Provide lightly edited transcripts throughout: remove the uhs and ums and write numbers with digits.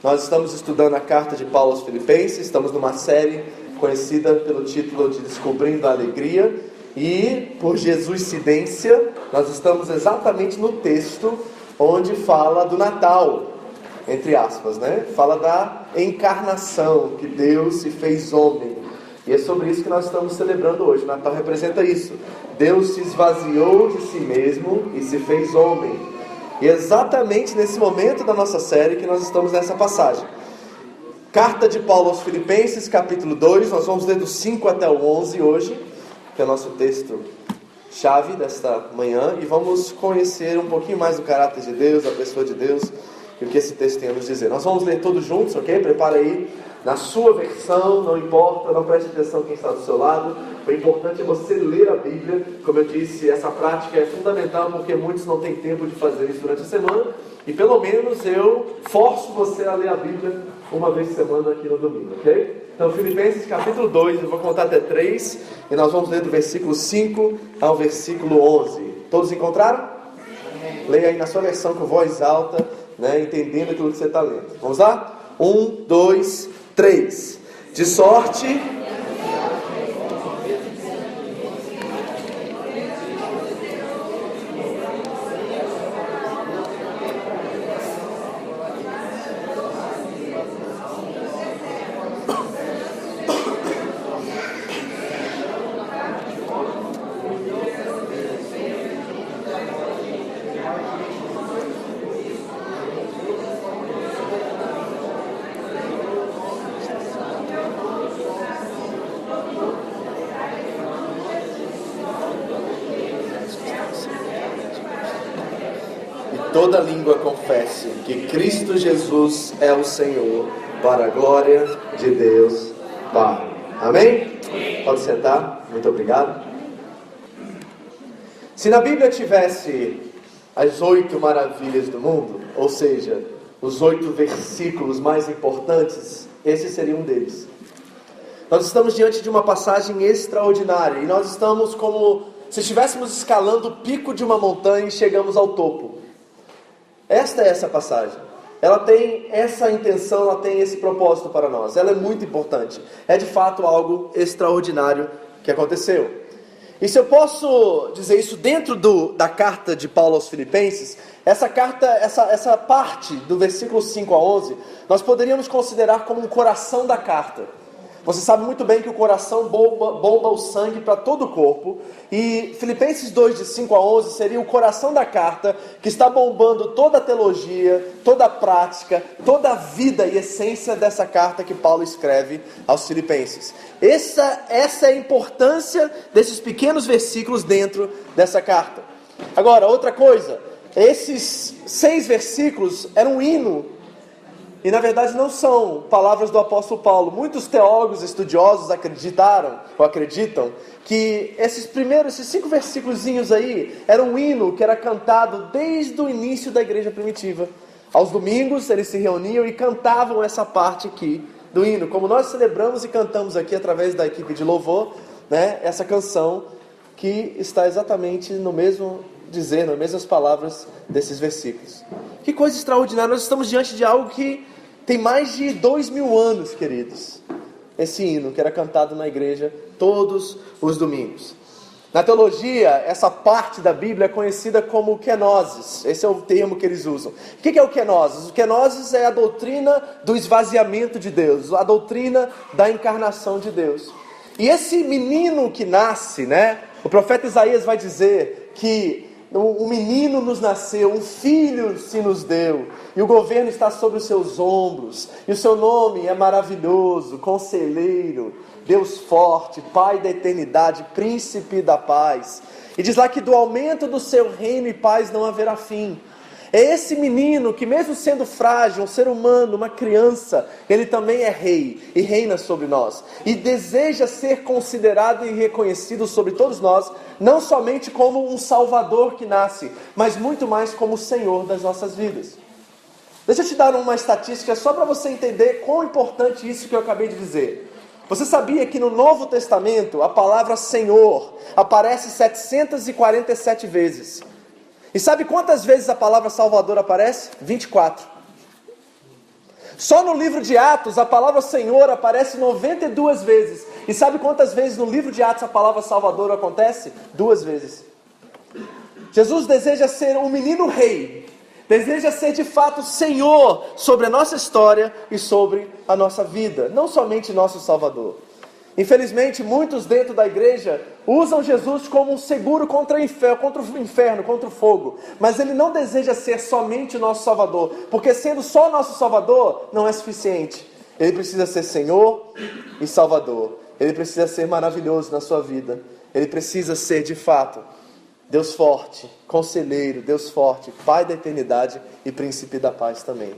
Nós estamos estudando a carta de Paulo aos Filipenses, estamos numa série conhecida pelo título de Descobrindo a Alegria, e por Jesuscidência, nós estamos exatamente no texto onde fala do Natal, entre aspas, né? Fala da encarnação, que Deus se fez homem. E é sobre isso que nós estamos celebrando hoje. O Natal representa isso. Deus se esvaziou de si mesmo e se fez homem. E é exatamente nesse momento da nossa série que nós estamos nessa passagem. Carta de Paulo aos Filipenses, capítulo 2. Nós vamos ler do 5 até o 11 hoje, que é o nosso texto chave desta manhã. E vamos conhecer um pouquinho mais do caráter de Deus, da pessoa de Deus, e o que esse texto tem a nos dizer. Nós vamos ler todos juntos, ok? Prepara aí na sua versão, não importa, não preste atenção quem está do seu lado. O importante é você ler a Bíblia. Como eu disse, essa prática é fundamental porque muitos não têm tempo de fazer isso durante a semana. E pelo menos eu forço você a ler a Bíblia uma vez por semana aqui no domingo, ok? Então, Filipenses capítulo 2, eu vou contar até 3, e nós vamos ler do versículo 5 ao versículo 11. Todos encontraram? Leia aí na sua versão com voz alta, né, entendendo aquilo que você está lendo. Vamos lá? 1, 2, 3. De sorte... Toda língua confesse que Cristo Jesus é o Senhor, para a glória de Deus Pai. Amém? Pode sentar. Muito obrigado. Se na Bíblia tivesse as 8 maravilhas do mundo, ou seja, os 8 versículos mais importantes, esse seria um deles. Nós estamos diante de uma passagem extraordinária, e nós estamos como se estivéssemos escalando o pico de uma montanha e chegamos ao topo. Esta é essa passagem. Ela tem essa intenção, ela tem esse propósito para nós. Ela é muito importante. É de fato algo extraordinário que aconteceu. E se eu posso dizer isso dentro da carta de Paulo aos Filipenses, essa carta, essa parte do versículo 5 a 11, nós poderíamos considerar como um coração da carta. Você sabe muito bem que o coração bomba o sangue para todo o corpo. E Filipenses 2, de 5 a 11, seria o coração da carta que está bombando toda a teologia, toda a prática, toda a vida e essência dessa carta que Paulo escreve aos Filipenses. Essa é a importância desses pequenos versículos dentro dessa carta. Agora, outra coisa, esses 6 versículos eram um hino. E na verdade não são palavras do apóstolo Paulo. Muitos teólogos estudiosos acreditam que esses 5 versículozinhos aí eram um hino que era cantado desde o início da igreja primitiva. Aos domingos eles se reuniam e cantavam essa parte aqui do hino, como nós celebramos e cantamos aqui através da equipe de louvor, né, essa canção que está exatamente no mesmo dizer, nas mesmas palavras desses versículos. Que coisa extraordinária, nós estamos diante de algo que tem mais de 2000 anos, queridos. Esse hino que era cantado na igreja todos os domingos. Na teologia, essa parte da Bíblia é conhecida como kenosis. Esse é o termo que eles usam. O que é o kenosis? O kenosis é a doutrina do esvaziamento de Deus, a doutrina da encarnação de Deus. E esse menino que nasce, né? O profeta Isaías vai dizer que um menino nos nasceu, um filho se nos deu, e o governo está sobre os seus ombros, e o seu nome é maravilhoso, conselheiro, Deus forte, Pai da eternidade, príncipe da paz. E diz lá que do aumento do seu reino e paz não haverá fim. É esse menino que, mesmo sendo frágil, um ser humano, uma criança, ele também é rei e reina sobre nós. E deseja ser considerado e reconhecido sobre todos nós, não somente como um salvador que nasce, mas muito mais como o Senhor das nossas vidas. Deixa eu te dar uma estatística só para você entender quão importante isso que eu acabei de dizer. Você sabia que no Novo Testamento a palavra Senhor aparece 747 vezes? E sabe quantas vezes a palavra Salvador aparece? 24. Só no livro de Atos a palavra Senhor aparece 92 vezes. E sabe quantas vezes no livro de Atos a palavra Salvador acontece? 2 vezes. Jesus deseja ser um menino rei. Deseja ser de fato Senhor sobre a nossa história e sobre a nossa vida. Não somente nosso Salvador. Infelizmente, muitos dentro da igreja usam Jesus como um seguro contra o inferno, contra o fogo. Mas Ele não deseja ser somente o nosso Salvador. Porque sendo só o nosso Salvador, não é suficiente. Ele precisa ser Senhor e Salvador. Ele precisa ser maravilhoso na sua vida. Ele precisa ser, de fato, Deus forte, Conselheiro, Deus forte, Pai da eternidade e Príncipe da paz também.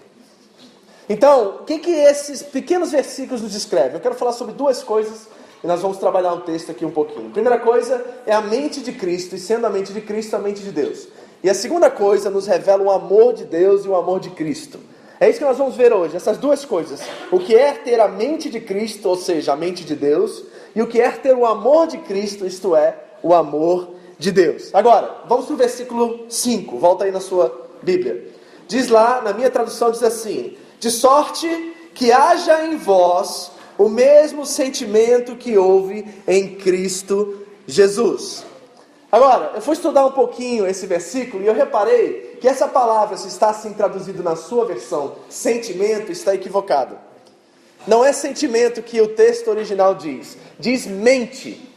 Então, o que esses pequenos versículos nos descrevem? Eu quero falar sobre 2 coisas e nós vamos trabalhar um texto aqui um pouquinho. A primeira coisa é a mente de Cristo, e sendo a mente de Cristo, a mente de Deus. E a segunda coisa nos revela o amor de Deus e o amor de Cristo. É isso que nós vamos ver hoje, essas 2 coisas. O que é ter a mente de Cristo, ou seja, a mente de Deus, e o que é ter o amor de Cristo, isto é, o amor de Deus. Agora, vamos para o versículo 5, volta aí na sua Bíblia. Diz lá, na minha tradução diz assim: de sorte que haja em vós o mesmo sentimento que houve em Cristo Jesus. Agora, eu fui estudar um pouquinho esse versículo e eu reparei que essa palavra, se está assim traduzido na sua versão, sentimento, está equivocado. Não é sentimento que o texto original diz mente.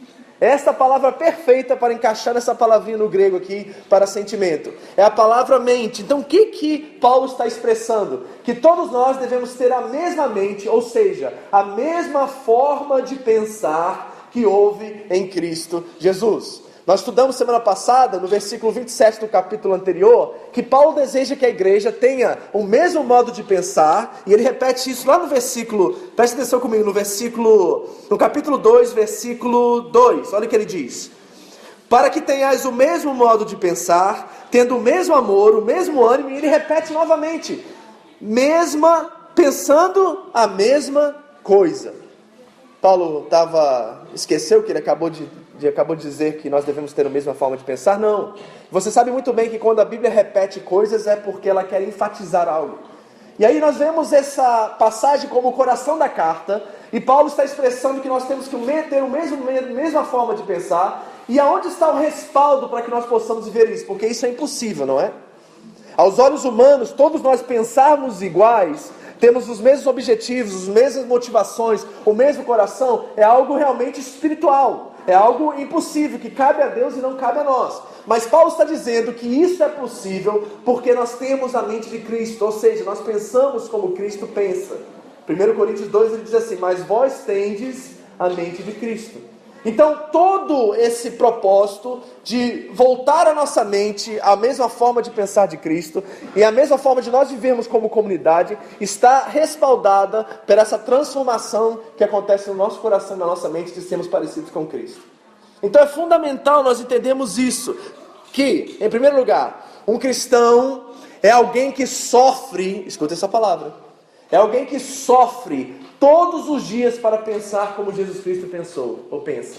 Esta palavra perfeita para encaixar nessa palavrinha no grego aqui, para sentimento, é a palavra mente. Então o que Paulo está expressando? Que todos nós devemos ter a mesma mente, ou seja, a mesma forma de pensar que houve em Cristo Jesus. Nós estudamos semana passada, no versículo 27 do capítulo anterior, que Paulo deseja que a igreja tenha o mesmo modo de pensar, e ele repete isso lá no versículo, preste atenção comigo, no capítulo 2, versículo 2, olha o que ele diz: para que tenhais o mesmo modo de pensar, tendo o mesmo amor, o mesmo ânimo, e ele repete novamente, pensando a mesma coisa. Paulo esqueceu que ele acabou de dizer que nós devemos ter a mesma forma de pensar? Não. Você sabe muito bem que quando a Bíblia repete coisas é porque ela quer enfatizar algo. E aí nós vemos essa passagem como o coração da carta, e Paulo está expressando que nós temos que ter a mesma forma de pensar. E aonde está o respaldo para que nós possamos viver isso? Porque isso é impossível, não é? Aos olhos humanos, todos nós pensarmos iguais, temos os mesmos objetivos, as mesmas motivações, o mesmo coração, é algo realmente espiritual. É algo impossível, que cabe a Deus e não cabe a nós. Mas Paulo está dizendo que isso é possível porque nós temos a mente de Cristo, ou seja, nós pensamos como Cristo pensa. 1 Coríntios 2 ele diz assim: mas vós tendes a mente de Cristo. Então todo esse propósito de voltar a nossa mente à mesma forma de pensar de Cristo e a mesma forma de nós vivermos como comunidade está respaldada por essa transformação que acontece no nosso coração e na nossa mente de sermos parecidos com Cristo. Então é fundamental nós entendermos isso, que, em primeiro lugar, um cristão é alguém que sofre, escuta essa palavra, é alguém que sofre todos os dias para pensar como Jesus Cristo pensou, ou pensa.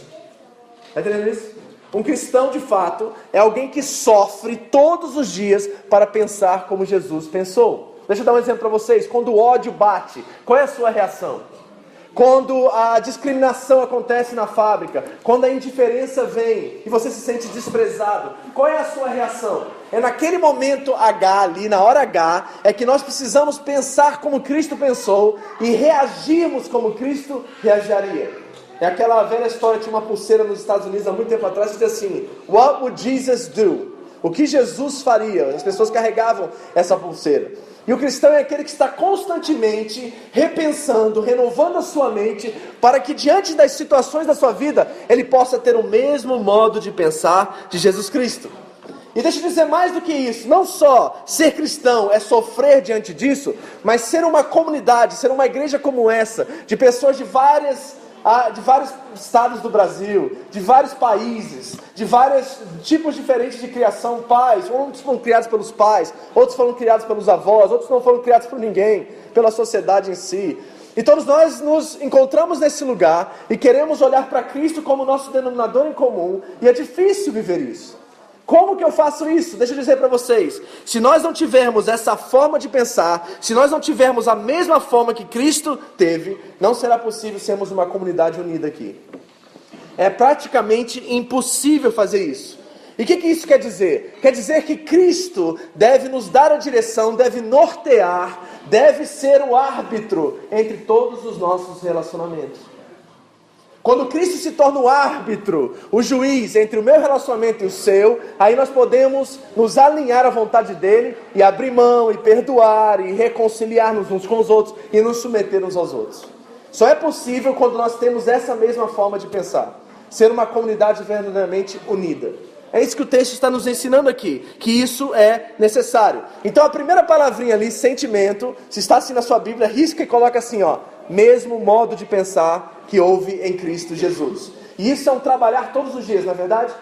Está entendendo isso? Um cristão, de fato, é alguém que sofre todos os dias para pensar como Jesus pensou. Deixa eu dar um exemplo para vocês. Quando o ódio bate, qual é a sua reação? Quando a discriminação acontece na fábrica, quando a indiferença vem e você se sente desprezado, qual é a sua reação? É naquele momento H ali, na hora H, é que nós precisamos pensar como Cristo pensou e reagirmos como Cristo reagiria. É aquela velha história, tinha uma pulseira nos Estados Unidos há muito tempo atrás que diz assim: What would Jesus do? O que Jesus faria? As pessoas carregavam essa pulseira. E o cristão é aquele que está constantemente repensando, renovando a sua mente, para que diante das situações da sua vida, ele possa ter o mesmo modo de pensar de Jesus Cristo. E deixa eu dizer mais do que isso, não só ser cristão é sofrer diante disso, mas ser uma comunidade, ser uma igreja como essa, de pessoas de vários estados do Brasil, de vários países, de vários tipos diferentes de criação, pais, uns foram criados pelos pais, outros foram criados pelos avós, outros não foram criados por ninguém, pela sociedade em si. E todos nós nos encontramos nesse lugar e queremos olhar para Cristo como nosso denominador em comum, e é difícil viver isso. Como que eu faço isso? Deixa eu dizer para vocês. Se nós não tivermos essa forma de pensar, se nós não tivermos a mesma forma que Cristo teve, não será possível sermos uma comunidade unida aqui. É praticamente impossível fazer isso. E o que isso quer dizer? Quer dizer que Cristo deve nos dar a direção, deve nortear, deve ser o árbitro entre todos os nossos relacionamentos. Quando Cristo se torna o árbitro, o juiz entre o meu relacionamento e o seu, aí nós podemos nos alinhar à vontade dele e abrir mão, e perdoar, e reconciliar-nos uns com os outros, e nos submeter uns aos outros. Só é possível quando nós temos essa mesma forma de pensar, ser uma comunidade verdadeiramente unida. É isso que o texto está nos ensinando aqui, que isso é necessário. Então a primeira palavrinha ali, sentimento, se está assim na sua Bíblia, risca e coloca assim, ó, mesmo modo de pensar que houve em Cristo Jesus. E isso é um trabalhar todos os dias, não é verdade?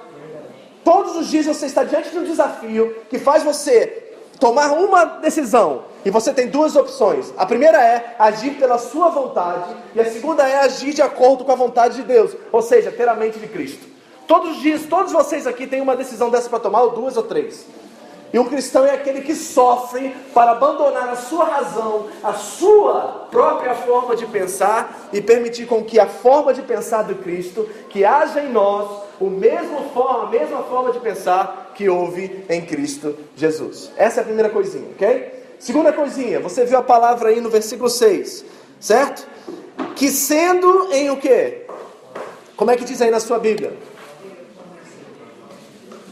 Todos os dias você está diante de um desafio que faz você tomar uma decisão. E você tem duas opções. A primeira é agir pela sua vontade, e a segunda é agir de acordo com a vontade de Deus, ou seja, ter a mente de Cristo. Todos os dias, todos vocês aqui têm uma decisão dessa para tomar, ou duas ou três. E um cristão é aquele que sofre para abandonar a sua razão, a sua própria forma de pensar, e permitir com que a forma de pensar do Cristo, que haja em nós a mesma forma de pensar que houve em Cristo Jesus. Essa é a primeira coisinha, ok? Segunda coisinha, você viu a palavra aí no versículo 6, certo? Que sendo em o quê? Como é que diz aí na sua Bíblia?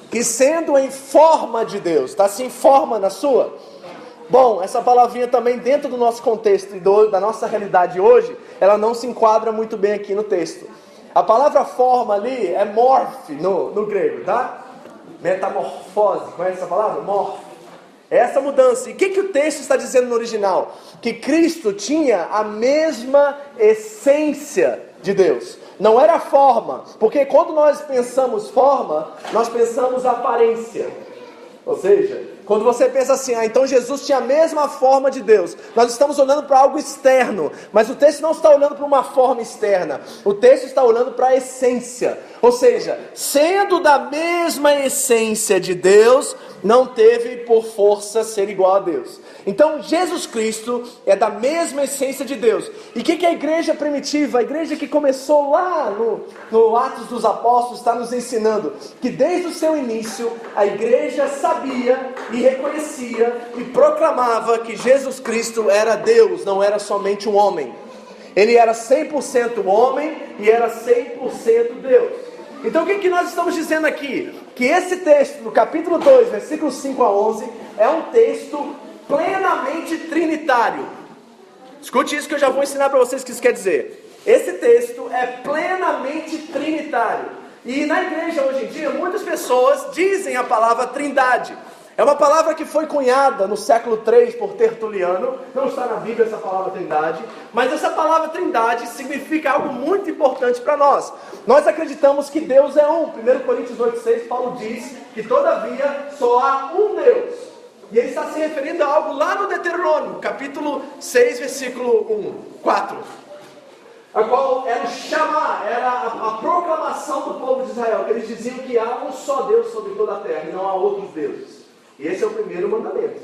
Que sendo em forma de Deus, está assim, forma na sua? Bom, essa palavrinha também dentro do nosso contexto e da nossa realidade hoje, ela não se enquadra muito bem aqui no texto. A palavra forma ali é morphe no grego, tá? Metamorfose, conhece essa palavra? Morphe. É essa mudança. E o que o texto está dizendo no original? Que Cristo tinha a mesma essência de Deus. Não era forma, porque quando nós pensamos forma, nós pensamos aparência. Ou seja, quando você pensa assim, então Jesus tinha a mesma forma de Deus. Nós estamos olhando para algo externo, mas o texto não está olhando para uma forma externa. O texto está olhando para a essência. Ou seja, sendo da mesma essência de Deus, não teve por força ser igual a Deus. Então Jesus Cristo é da mesma essência de Deus. E o que a igreja primitiva, a igreja que começou lá no Atos dos Apóstolos, está nos ensinando? Que desde o seu início, a igreja sabia e reconhecia e proclamava que Jesus Cristo era Deus, não era somente um homem. Ele era 100% homem e era 100% Deus. Então o que nós estamos dizendo aqui? Que esse texto, no capítulo 2, versículos 5 a 11, é um texto plenamente trinitário. Escute isso que eu já vou ensinar para vocês o que isso quer dizer. Esse texto é plenamente trinitário. E na igreja hoje em dia, muitas pessoas dizem a palavra trindade. É uma palavra que foi cunhada no século 3 por Tertuliano. Não está na Bíblia essa palavra trindade. Mas essa palavra trindade significa algo muito importante para nós. Nós acreditamos que Deus é um. 1 Coríntios 8,6, Paulo diz que todavia só há um Deus. E ele está se referindo a algo lá no Deuteronômio, capítulo 6, versículo 4. A qual era o chamar, era a proclamação do povo de Israel, que eles diziam que há um só Deus sobre toda a terra e não há outros deuses. E esse é o primeiro mandamento,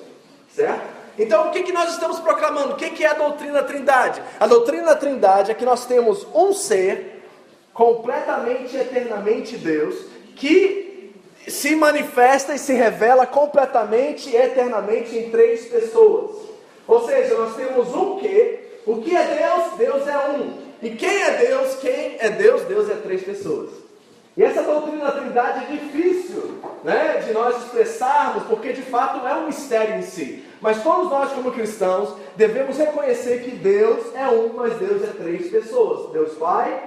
certo? Então o que nós estamos proclamando? O que é a doutrina da Trindade? A doutrina da Trindade é que nós temos um ser completamente, eternamente Deus, que se manifesta e se revela completamente e eternamente em três pessoas. Ou seja, nós temos um que. O que é Deus? Deus é um. E quem é Deus? Quem é Deus? Deus é três pessoas. E essa doutrina da Trindade é difícil, né, de nós expressarmos, porque de fato é um mistério em si. Mas todos nós como cristãos devemos reconhecer que Deus é um, mas Deus é três pessoas. Deus Pai,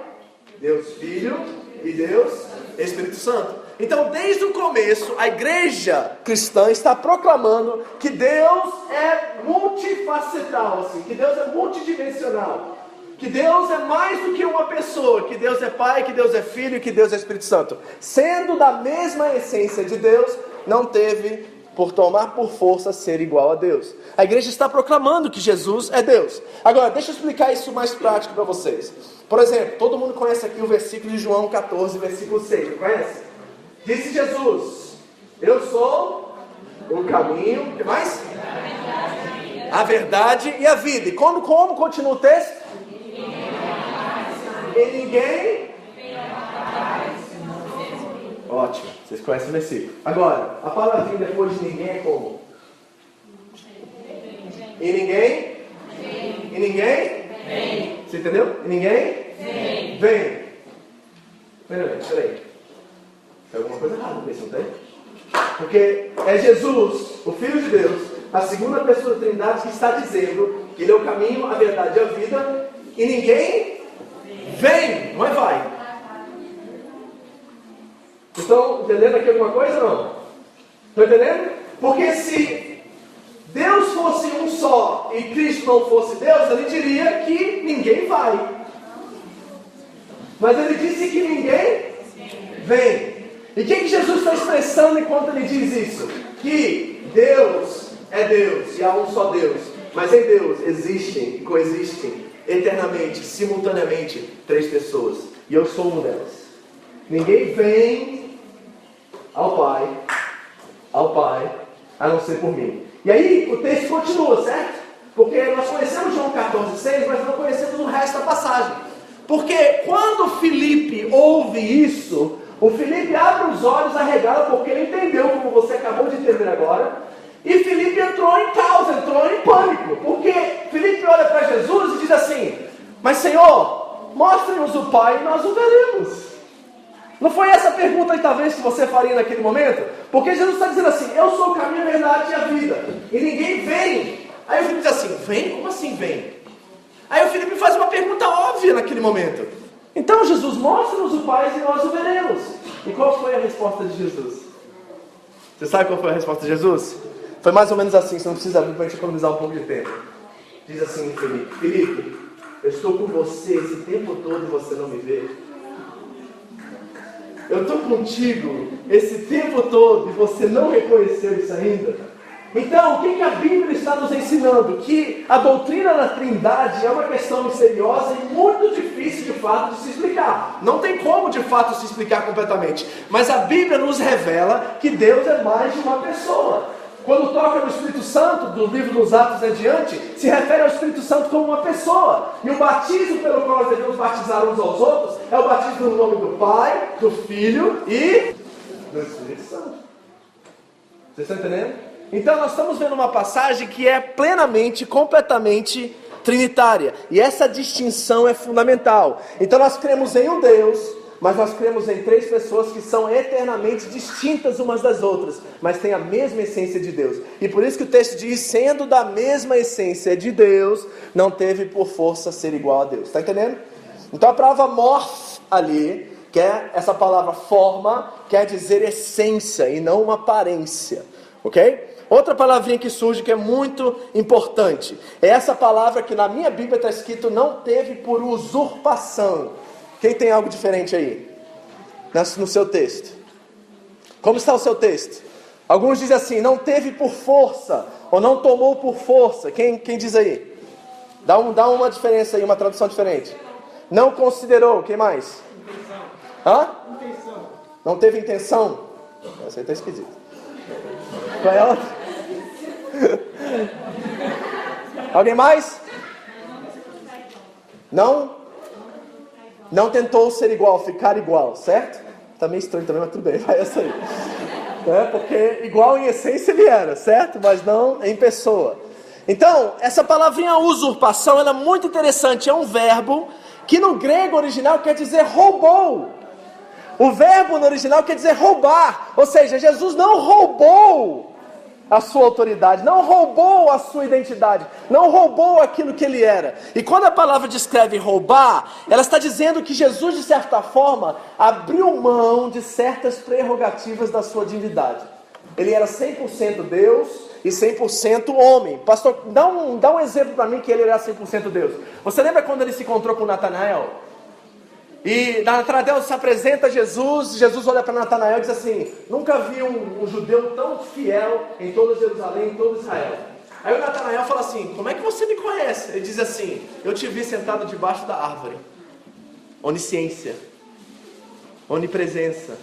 Deus Filho e Deus Espírito Santo. Então desde o começo a igreja cristã está proclamando que Deus é multifacetal, assim, que Deus é multidimensional. Que Deus é mais do que uma pessoa, que Deus é Pai, que Deus é Filho e que Deus é Espírito Santo. Sendo da mesma essência de Deus, não teve por tomar por força ser igual a Deus. A igreja está proclamando que Jesus é Deus. Agora, deixa eu explicar isso mais prático para vocês. Por exemplo, todo mundo conhece aqui o versículo de João 14, versículo 6, conhece? Disse Jesus, Eu sou o caminho, o que mais? A verdade e a vida. E como continua o texto? E ninguém... Ótimo, vocês conhecem o versículo. Agora, a palavrinha depois de ninguém é como? E ninguém? E ninguém? Vem. Você entendeu? E ninguém? Vem. Peraí. Tem alguma coisa errada com isso, não tem? Porque é Jesus, o Filho de Deus, a segunda pessoa da Trindade, que está dizendo que Ele é o caminho, a verdade e a vida, e ninguém vem, não é vai. Estão entendendo aqui alguma coisa ou não? Estão entendendo? Porque se Deus fosse um só e Cristo não fosse Deus, Ele diria que ninguém vai. Mas Ele disse que ninguém vem. E o que Jesus está expressando enquanto Ele diz isso? Que Deus é Deus e há um só Deus. Mas em Deus existem e coexistem eternamente, simultaneamente, 3 pessoas. E eu sou uma delas. Ninguém vem ao Pai, a não ser por mim. E aí o texto continua, certo? Porque nós conhecemos João 14,6, mas não conhecemos o resto da passagem. Porque quando Filipe ouve isso, o Filipe abre os olhos, arregala, porque ele entendeu, como você acabou de entender agora. E Filipe entrou em caos, entrou em pânico. Porque Filipe olha para Jesus e diz assim: mas Senhor, mostre-nos o Pai e nós o veremos. Não foi essa a pergunta aí, talvez, que você faria naquele momento? Porque Jesus está dizendo assim: eu sou o caminho, a verdade e a vida. E ninguém vem. Aí o Filipe diz assim: vem? Como assim vem? Aí o Filipe faz uma pergunta óbvia naquele momento. Então Jesus, mostra-nos o Pai e nós o veremos. E qual foi a resposta de Jesus? Você sabe qual foi a resposta de Jesus? Foi mais ou menos assim, você não precisa abrir para a gente economizar um pouco de tempo. Diz assim Filipe: Filipe, eu estou com você esse tempo todo e você não me vê. Eu estou contigo esse tempo todo e você não reconheceu isso ainda. Então, o que a Bíblia está nos ensinando? Que a doutrina da Trindade é uma questão misteriosa e muito difícil de fato de se explicar. Não tem como de fato se explicar completamente. Mas a Bíblia nos revela que Deus é mais de uma pessoa. Quando toca no Espírito Santo, do livro dos Atos em diante, se refere ao Espírito Santo como uma pessoa. E o batismo pelo qual nós devemos batizar uns aos outros é o batismo no nome do Pai, do Filho e do Espírito Santo. Vocês estão entendendo? Então nós estamos vendo uma passagem que é plenamente, completamente trinitária. E essa distinção é fundamental. Então nós cremos em um Deus, mas nós cremos em 3 pessoas que são eternamente distintas umas das outras, mas têm a mesma essência de Deus. E por isso que o texto diz: sendo da mesma essência de Deus, não teve por força ser igual a Deus. Está entendendo? Então a palavra morph ali, que é essa palavra forma, quer dizer essência e não uma aparência. Ok? Outra palavrinha que surge que é muito importante é essa palavra que na minha Bíblia está escrito: não teve por usurpação. Quem tem algo diferente aí? No seu texto. Como está o seu texto? Alguns dizem assim: não teve por força, ou não tomou por força. Quem diz aí? Dá uma diferença aí, uma tradução diferente. Não considerou. Quem mais? Intenção. Hã? Intenção. Não teve intenção? Essa aí está esquisito. Qual é a outra? Alguém mais? Não tentou ser igual, ficar igual, certo? Tá meio estranho também, mas tudo bem, vai essa aí. Porque igual em essência ele era, certo? Mas não em pessoa. Então, essa palavrinha usurpação, ela é muito interessante. É um verbo que no grego original quer dizer roubou. O verbo no original quer dizer roubar. Ou seja, Jesus não roubou a sua autoridade, não roubou a sua identidade, não roubou aquilo que ele era. E quando a palavra descreve roubar, ela está dizendo que Jesus, de certa forma, abriu mão de certas prerrogativas da sua divindade. Ele era 100% Deus e 100% homem. Pastor, dá um exemplo para mim que ele era 100% Deus. Você lembra quando ele se encontrou com Natanael? E Natanael se apresenta a Jesus. Jesus olha para Natanael e diz assim: nunca vi um judeu tão fiel em toda Jerusalém, em todo Israel. Aí o Natanael fala assim: como é que você me conhece? Ele diz assim: eu te vi sentado debaixo da árvore. Onisciência, onipresença.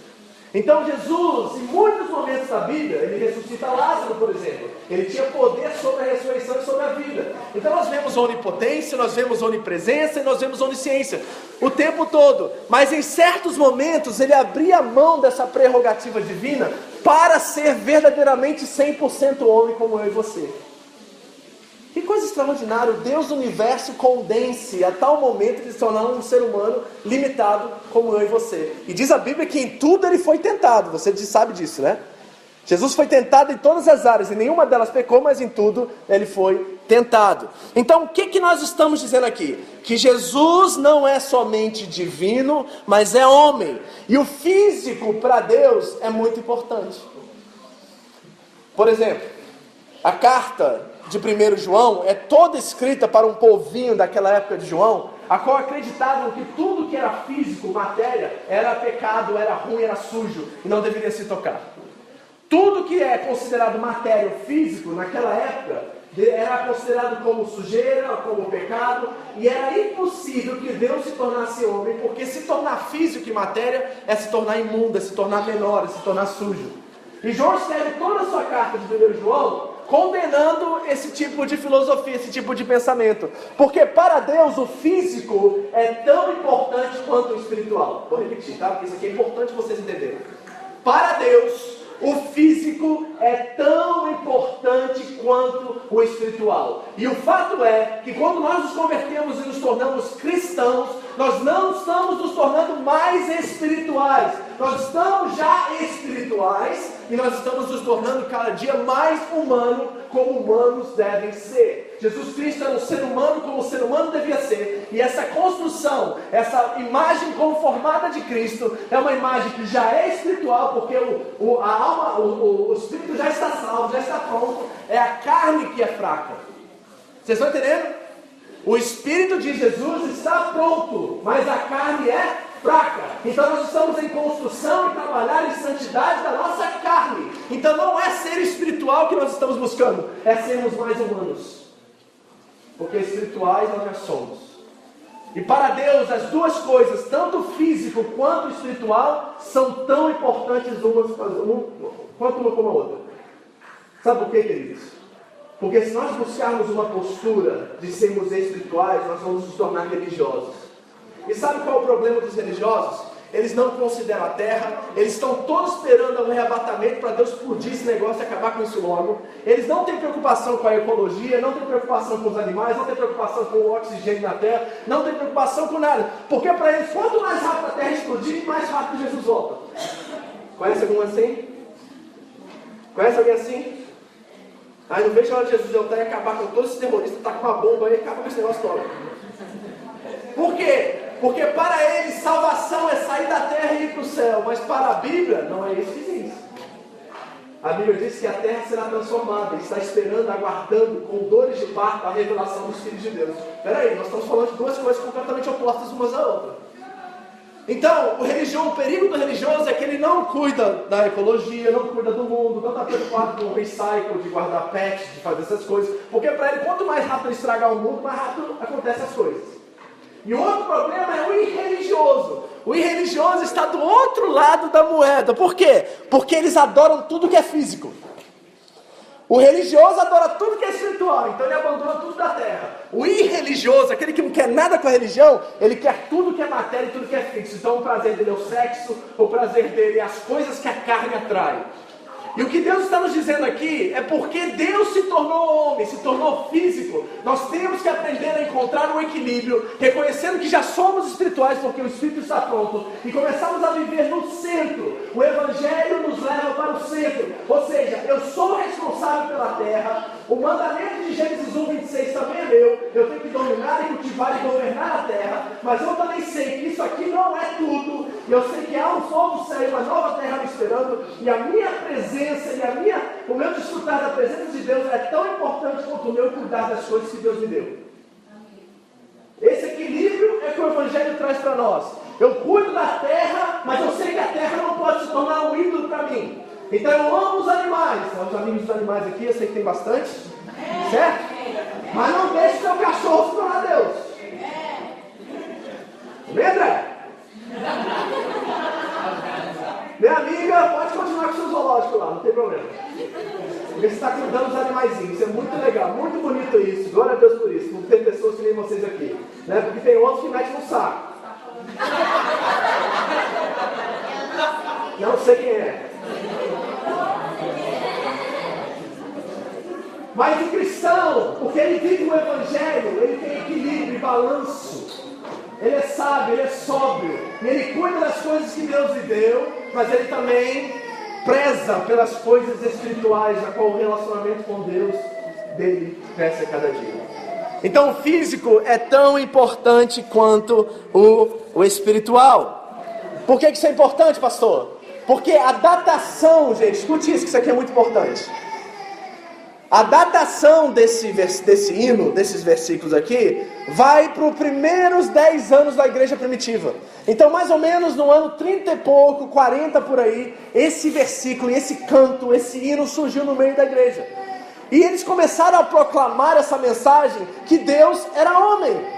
Então Jesus, em muitos momentos da Bíblia, ele ressuscita Lázaro, por exemplo. Ele tinha poder sobre a ressurreição e sobre a vida. Então nós vemos onipotência, nós vemos onipresença e nós vemos onisciência o tempo todo. Mas em certos momentos ele abria mão dessa prerrogativa divina para ser verdadeiramente 100% homem como eu e você. Que coisa extraordinária, o Deus do universo condense a tal momento de se tornar um ser humano limitado como eu e você. E diz a Bíblia que em tudo ele foi tentado, você sabe disso, né? Jesus foi tentado em todas as áreas, e nenhuma delas pecou, mas em tudo ele foi tentado. Então o que nós estamos dizendo aqui? Que Jesus não é somente divino, mas é homem. E o físico para Deus é muito importante. Por exemplo, a carta de 1 João é toda escrita para um povinho daquela época de João, a qual acreditavam que tudo que era físico, matéria, era pecado, era ruim, era sujo e não deveria se tocar. Tudo que é considerado matéria ou físico naquela época era considerado como sujeira, como pecado, e era impossível que Deus se tornasse homem, porque se tornar físico e matéria é se tornar imundo, é se tornar menor, é se tornar sujo. E João escreve toda a sua carta de 1 João condenando esse tipo de filosofia, esse tipo de pensamento. Porque para Deus o físico é tão importante quanto o espiritual. Vou repetir, tá? Porque isso aqui é importante vocês entenderem. Para Deus o físico é tão importante quanto o espiritual. E o fato é que quando nós nos convertemos e nos tornamos cristãos, nós não estamos nos tornando mais espirituais. Nós estamos já espirituais e nós estamos nos tornando cada dia mais humanos, como humanos devem ser. Jesus Cristo era um ser humano como o ser humano devia ser. E essa construção, essa imagem conformada de Cristo, é uma imagem que já é espiritual, porque a alma, o espírito já está salvo, já está pronto. É a carne que é fraca. Vocês estão entendendo? O espírito de Jesus está pronto, mas a carne é fraca. Então nós estamos em construção e trabalhar em santidade da nossa carne. Então não é ser espiritual que nós estamos buscando, é sermos mais humanos. Porque espirituais nós já somos. E para Deus as duas coisas, tanto o físico quanto o espiritual, são tão importantes quanto uma como a outra. Sabe por quê, queridos? Porque se nós buscarmos uma postura de sermos espirituais, nós vamos nos tornar religiosos. E sabe qual é o problema dos religiosos? Eles não consideram a terra, eles estão todos esperando um arrebatamento para Deus explodir esse negócio e acabar com isso logo. Eles não têm preocupação com a ecologia, não têm preocupação com os animais, não têm preocupação com o oxigênio na terra, não têm preocupação com nada. Porque para eles, quanto mais rápido a terra explodir, mais rápido Jesus volta. Conhece algum assim? Conhece alguém assim? Aí não vejo a hora de Jesus voltar e acabar com todos esses terroristas, tá com uma bomba aí e acaba com esse negócio todo. Por quê? Porque para eles salvação é sair da terra e ir para o céu, mas para a Bíblia não é isso que diz. A Bíblia diz que a terra será transformada, e está esperando, aguardando com dores de parto a revelação dos filhos de Deus. Espera aí, nós estamos falando de duas coisas completamente opostas umas à outra. Então, o perigo do religioso é que ele não cuida da ecologia, não cuida do mundo, não está preocupado com o recycle, de guardar pet, de fazer essas coisas, porque para ele, quanto mais rápido ele estragar o mundo, mais rápido acontecem as coisas. E o outro problema é o irreligioso. O irreligioso está do outro lado da moeda. Por quê? Porque eles adoram tudo que é físico. O religioso adora tudo que é espiritual, então ele abandona tudo da terra. O irreligioso, aquele que não quer nada com a religião, ele quer tudo que é matéria e tudo que é fixo. Então o prazer dele é o sexo, o prazer dele é as coisas que a carne atrai. E o que Deus está nos dizendo aqui é porque Deus se tornou homem, se tornou físico. Nós temos que aprender a encontrar um equilíbrio, reconhecendo que já somos espirituais porque o Espírito está pronto, e começamos a viver no centro. O Evangelho nos leva para o centro, ou seja, eu sou responsável pela terra. O mandamento de Gênesis 1:26 também é meu. Eu tenho que dominar e cultivar e governar a terra, mas eu também sei que isso aqui não é tudo. E eu sei que há um novo céu e uma nova terra me esperando, e a minha presença e o meu desfrutar da presença de Deus é tão importante quanto o meu cuidar das coisas que Deus me deu. Esse equilíbrio é que o Evangelho traz para nós. Eu cuido da terra, mas eu sei que a terra não pode se tornar um ídolo para mim. Então eu amo os animais. Os amigos dos animais aqui, eu sei que tem bastante, certo? Mas não deixe seu cachorro se tornar Deus. Amém, André? Meu amigo, isso. Não tem pessoas que nem vocês aqui, né? Porque tem outros que metem no saco. Não sei quem é. Mas o cristão, porque ele vive o evangelho, ele tem equilíbrio e balanço. Ele é sábio, ele é sóbrio. E ele cuida das coisas que Deus lhe deu, mas ele também preza pelas coisas espirituais, na qual o relacionamento com Deus dele cresce a cada dia. Então o físico é tão importante quanto o espiritual. Por que isso é importante, pastor? Porque a datação, gente, escute isso, que isso aqui é muito importante. A datação desse hino, desses versículos aqui, vai para os primeiros 10 anos da igreja primitiva. Então, mais ou menos no ano 30 e pouco, 40 por aí, esse versículo, esse canto, esse hino surgiu no meio da igreja. E eles começaram a proclamar essa mensagem que Deus era homem.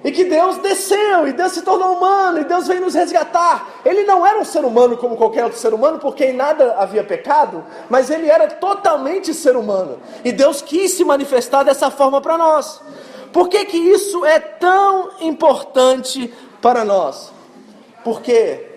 E que Deus desceu, e Deus se tornou humano, e Deus veio nos resgatar. Ele não era um ser humano como qualquer outro ser humano, porque em nada havia pecado, mas ele era totalmente ser humano. E Deus quis se manifestar dessa forma para nós. Por que que isso é tão importante para nós? Porque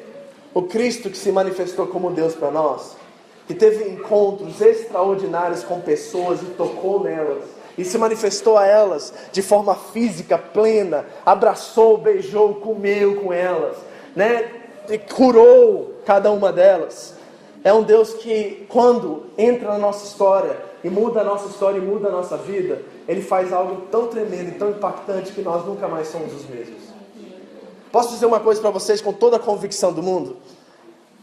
o Cristo que se manifestou como Deus para nós, que teve encontros extraordinários com pessoas e tocou nelas, e se manifestou a elas de forma física, plena, abraçou, beijou, comeu com elas, né? E curou cada uma delas. É um Deus que, quando entra na nossa história, e muda a nossa história, e muda a nossa vida, Ele faz algo tão tremendo e tão impactante que nós nunca mais somos os mesmos. Posso dizer uma coisa para vocês com toda a convicção do mundo?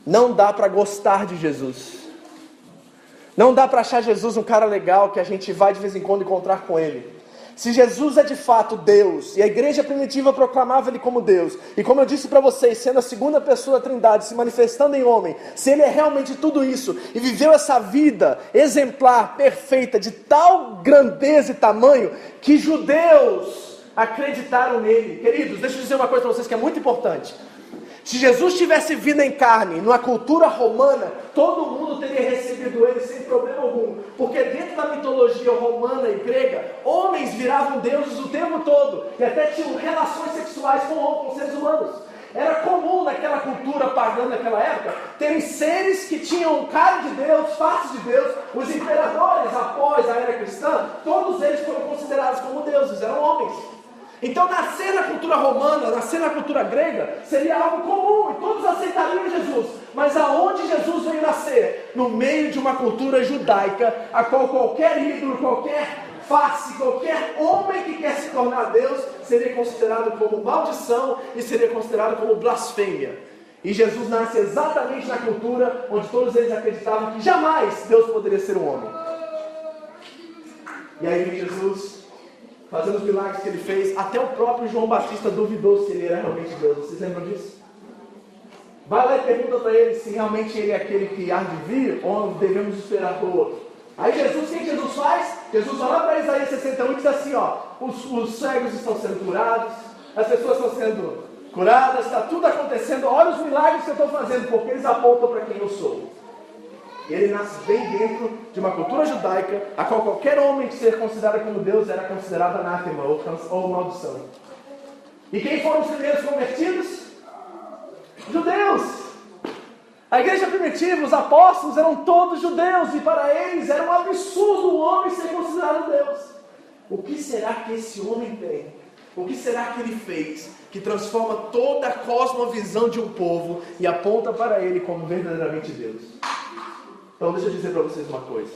Não dá para gostar de Jesus. Não dá para achar Jesus um cara legal que a gente vai de vez em quando encontrar com ele. Se Jesus é de fato Deus, e a igreja primitiva proclamava ele como Deus, e como eu disse para vocês, sendo a segunda pessoa da Trindade, se manifestando em homem, se ele é realmente tudo isso, e viveu essa vida exemplar, perfeita, de tal grandeza e tamanho, que judeus acreditaram nele. Queridos, deixa eu dizer uma coisa para vocês que é muito importante. Se Jesus tivesse vindo em carne, numa cultura romana, todo mundo teria recebido ele sem problema algum. Porque dentro da mitologia romana e grega, homens viravam deuses o tempo todo. E até tinham relações sexuais com seres humanos. Era comum naquela cultura pagã daquela época, terem seres que tinham cara de Deus, face de Deus. Os imperadores, após a era cristã, todos eles foram considerados como deuses, eram homens. Então nascer na cultura romana, nascer na cultura grega, seria algo comum, e todos aceitariam Jesus. Mas aonde Jesus veio nascer? No meio de uma cultura judaica, a qual qualquer ídolo, qualquer face, qualquer homem que quer se tornar Deus, seria considerado como maldição e seria considerado como blasfêmia. E Jesus nasce exatamente na cultura onde todos eles acreditavam que jamais Deus poderia ser um homem. E aí vem Jesus fazendo os milagres que ele fez. Até o próprio João Batista duvidou se ele era realmente Deus. Vocês lembram disso? Vai lá e pergunta para ele se realmente ele é aquele que há de vir ou devemos esperar por outro. Aí Jesus, o que Jesus faz? Jesus vai lá para Isaías 61 e diz assim, ó, os cegos estão sendo curados, as pessoas estão sendo curadas, está tudo acontecendo, olha os milagres que eu estou fazendo, porque eles apontam para quem eu sou. Ele nasce bem dentro de uma cultura judaica, a qual qualquer homem que seja considerado como Deus era considerado anátema ou maldição. E quem foram os primeiros convertidos? Judeus. A igreja primitiva, os apóstolos eram todos judeus, e para eles era um absurdo o homem ser considerado Deus. O que será que esse homem tem? O que será que ele fez que transforma toda a cosmovisão de um povo e aponta para ele como verdadeiramente Deus? Então deixa eu dizer para vocês uma coisa.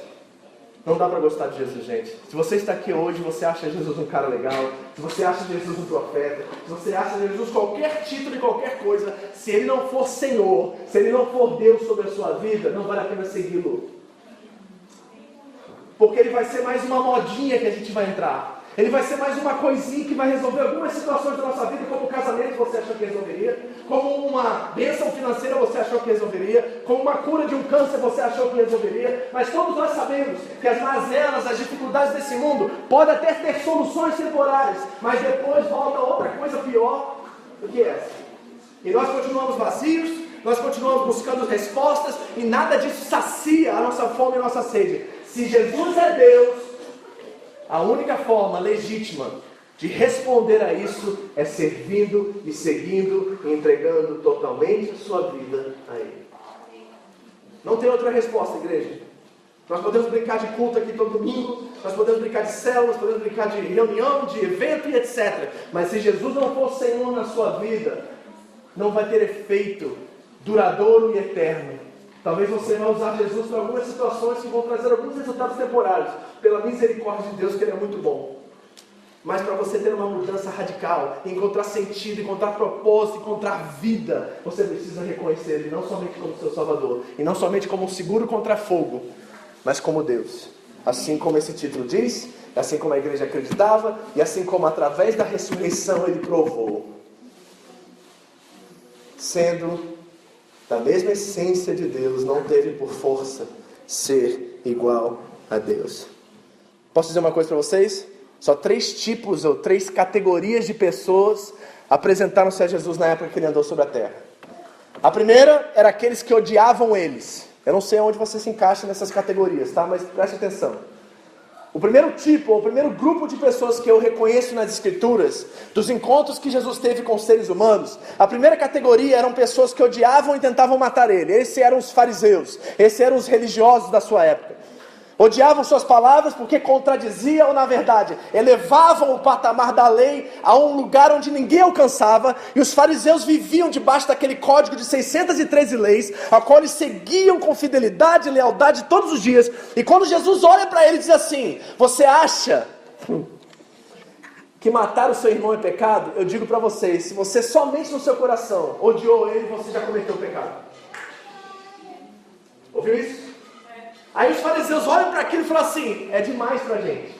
Não dá para gostar de Jesus, gente. Se você está aqui hoje, você acha Jesus um cara legal, se você acha Jesus um profeta, se você acha Jesus qualquer título e qualquer coisa, se ele não for Senhor, se ele não for Deus sobre a sua vida, não vale a pena segui-lo. Porque ele vai ser mais uma modinha que a gente vai entrar. Ele vai ser mais uma coisinha que vai resolver algumas situações da nossa vida, como o casamento você achou que resolveria, como uma bênção financeira você achou que resolveria, como uma cura de um câncer você achou que resolveria. Mas todos nós sabemos que as mazelas, as dificuldades desse mundo podem até ter soluções temporárias, mas depois volta outra coisa pior do que essa. E nós continuamos vazios, nós continuamos buscando respostas, e nada disso sacia a nossa fome e a nossa sede. Se Jesus é Deus, A única forma legítima de responder a isso é servindo e seguindo e entregando totalmente a sua vida a Ele. Não tem outra resposta, igreja. Nós podemos brincar de culto aqui todo domingo, nós podemos brincar de células, podemos brincar de reunião, de evento e etc. Mas se Jesus não for Senhor na sua vida, não vai ter efeito duradouro e eterno. Talvez você vai usar Jesus para algumas situações que vão trazer alguns resultados temporários, pela misericórdia de Deus, que Ele é muito bom. Mas para você ter uma mudança radical, encontrar sentido, encontrar propósito, encontrar vida, você precisa reconhecer Ele não somente como seu Salvador, e não somente como um seguro contra fogo, mas como Deus. Assim como esse título diz, assim como a igreja acreditava, e assim como através da ressurreição Ele provou. Sendo da mesma essência de Deus, não teve por força ser igual a Deus. Posso dizer uma coisa para vocês? Só 3 tipos ou 3 categorias de pessoas apresentaram-se a Jesus na época que Ele andou sobre a terra. A primeira era aqueles que odiavam eles. Eu não sei onde você se encaixa nessas categorias, tá? Mas preste atenção. O primeiro tipo, ou o primeiro grupo de pessoas que eu reconheço nas Escrituras, dos encontros que Jesus teve com os seres humanos, a primeira categoria eram pessoas que odiavam e tentavam matar Ele. Esses eram os fariseus, esses eram os religiosos da sua época. Odiavam suas palavras porque contradiziam, ou na verdade, elevavam o patamar da lei a um lugar onde ninguém alcançava, e os fariseus viviam debaixo daquele código de 613 leis, a qual eles seguiam com fidelidade e lealdade todos os dias. E quando Jesus olha para ele e diz assim: você acha que matar o seu irmão é pecado? Eu digo para vocês, se você somente no seu coração odiou ele, você já cometeu o pecado. Ouviu isso? Aí os fariseus olham para aquilo e falam assim: é demais para a gente.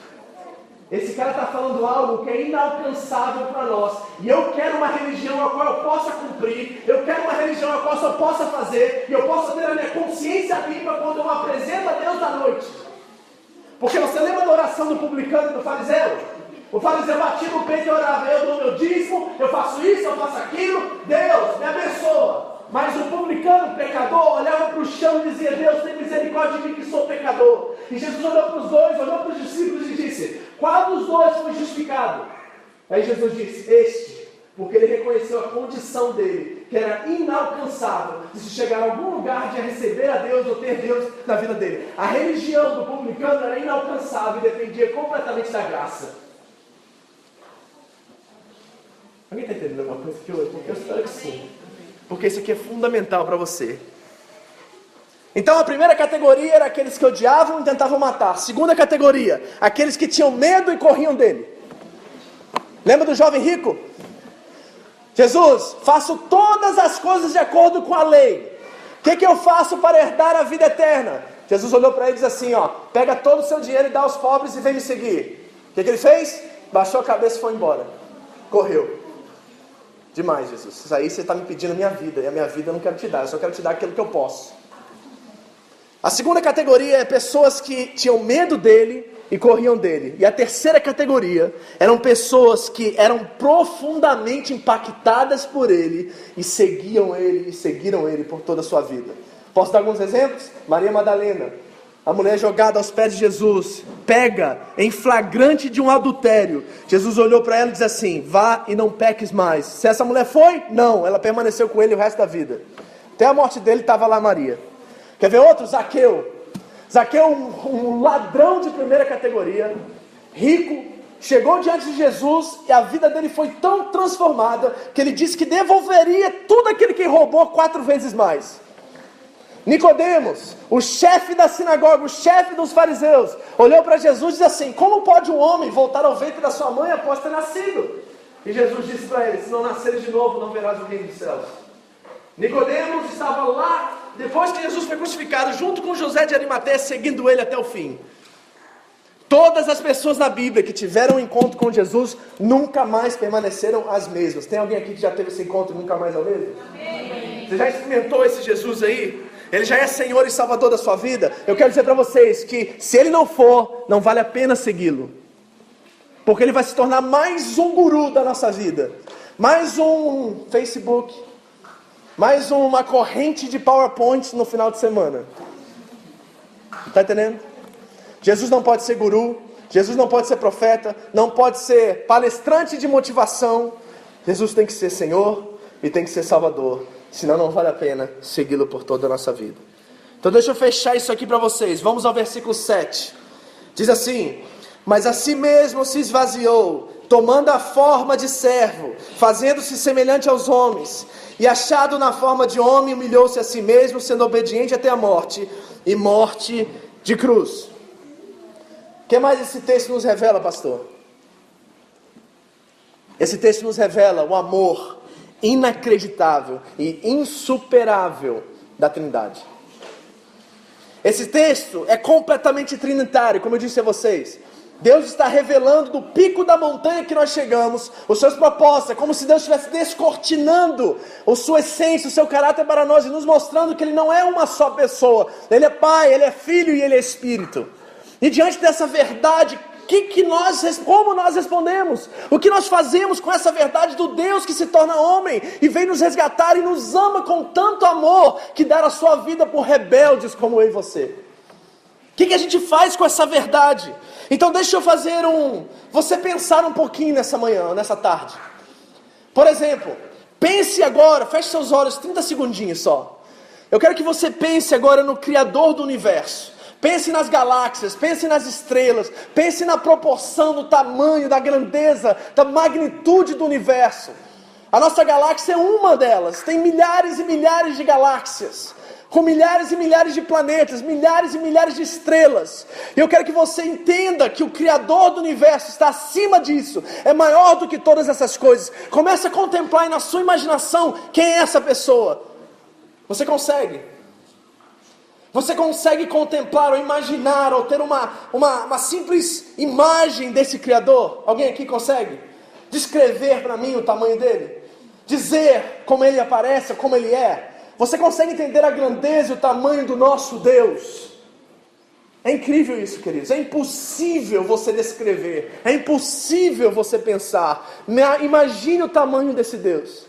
Esse cara está falando algo que é inalcançável para nós. E eu quero uma religião a qual eu possa cumprir. Eu quero uma religião a qual eu possa fazer. E eu possa ter a minha consciência limpa quando eu apresento a Deus à noite. Porque você lembra da oração do publicano e do fariseu? O fariseu batia no peito e orava: eu dou meu dízimo, eu faço isso, eu faço aquilo. Deus, me abençoa. Mas o publicano, o pecador, olhava para o chão e dizia: Deus, tem misericórdia de mim que sou pecador. E Jesus olhou para os dois, olhou para os discípulos e disse: qual dos dois foi justificado? Aí Jesus disse: este, porque ele reconheceu a condição dele, que era inalcançável de se chegar a algum lugar de receber a Deus ou ter Deus na vida dele. A religião do publicano era inalcançável e dependia completamente da graça. Alguém está entendendo alguma coisa aqui hoje? Porque eu espero que sim. Porque isso aqui é fundamental para você. Então a primeira categoria era aqueles que odiavam e tentavam matar. Segunda categoria, aqueles que tinham medo e corriam dele. Lembra do jovem rico? Jesus, faço todas as coisas de acordo com a lei. O que eu faço para herdar a vida eterna? Jesus olhou para ele e disse assim: pega todo o seu dinheiro e dá aos pobres e vem me seguir. O que ele fez? Baixou a cabeça e foi embora. Correu. Demais, Jesus. Isso aí você está me pedindo a minha vida. E a minha vida eu não quero te dar. Eu só quero te dar aquilo que eu posso. A segunda categoria é pessoas que tinham medo dele e corriam dele. E a terceira categoria eram pessoas que eram profundamente impactadas por ele e seguiram ele por toda a sua vida. Posso dar alguns exemplos? Maria Madalena, a mulher jogada aos pés de Jesus, pega em flagrante de um adultério. Jesus olhou para ela e disse assim: vá e não peques mais. Se essa mulher foi? Não, ela permaneceu com ele o resto da vida. Até a morte dele estava lá Maria. Quer ver outro? Zaqueu. Zaqueu, um ladrão de primeira categoria, rico, chegou diante de Jesus e a vida dele foi tão transformada que ele disse que devolveria tudo aquilo que roubou 4 vezes mais. Nicodemos, o chefe da sinagoga, o chefe dos fariseus, olhou para Jesus e disse assim: como pode um homem voltar ao ventre da sua mãe após ter nascido? E Jesus disse para ele: se não nasceres de novo, não verás o reino dos céus. Nicodemos estava lá, depois que Jesus foi crucificado, junto com José de Arimateia, seguindo ele até o fim. Todas as pessoas na Bíblia que tiveram um encontro com Jesus, nunca mais permaneceram as mesmas. Tem alguém aqui que já teve esse encontro e nunca mais é o mesmo? Amém. Você já experimentou esse Jesus aí? Ele já é Senhor e Salvador da sua vida? Eu quero dizer para vocês que se Ele não for, não vale a pena segui-lo. Porque Ele vai se tornar mais um guru da nossa vida. Mais um Facebook. Mais uma corrente de PowerPoint no final de semana. Está entendendo? Jesus não pode ser guru. Jesus não pode ser profeta, não pode ser palestrante de motivação. Jesus tem que ser Senhor e tem que ser Salvador, senão não vale a pena segui-lo por toda a nossa vida. Então deixa eu fechar isso aqui para vocês. Vamos ao versículo 7. Diz assim: mas a si mesmo se esvaziou, tomando a forma de servo, fazendo-se semelhante aos homens, e achado na forma de homem, humilhou-se a si mesmo, sendo obediente até a morte, e morte de cruz. O que mais esse texto nos revela, pastor? Esse texto nos revela o amor inacreditável e insuperável da Trindade. Esse texto é completamente trinitário, como eu disse a vocês. Deus está revelando do pico da montanha que nós chegamos os seus propósitos. É como se Deus estivesse descortinando a sua essência, o seu caráter para nós, e nos mostrando que Ele não é uma só pessoa. Ele é Pai, Ele é Filho e Ele é Espírito. E diante dessa verdade, como nós respondemos? O que nós fazemos com essa verdade do Deus que se torna homem e vem nos resgatar e nos ama com tanto amor que dá a sua vida por rebeldes como eu e você? O que a gente faz com essa verdade? Então deixa eu fazer você pensar um pouquinho nessa manhã, nessa tarde. Por exemplo, pense agora, feche seus olhos 30 segundinhos só. Eu quero que você pense agora no Criador do Universo. Pense nas galáxias, pense nas estrelas, pense na proporção, do tamanho, da grandeza, da magnitude do universo. A nossa galáxia é uma delas, tem milhares e milhares de galáxias, com milhares e milhares de planetas, milhares e milhares de estrelas. E eu quero que você entenda que o Criador do Universo está acima disso, é maior do que todas essas coisas. Comece a contemplar aí na sua imaginação quem é essa pessoa. Você consegue? Você consegue contemplar ou imaginar ou ter uma simples imagem desse Criador? Alguém aqui consegue descrever para mim o tamanho dele? Dizer como ele aparece, como ele é? Você consegue entender a grandeza e o tamanho do nosso Deus? É incrível isso, queridos. É impossível você descrever. É impossível você pensar. Imagine o tamanho desse Deus,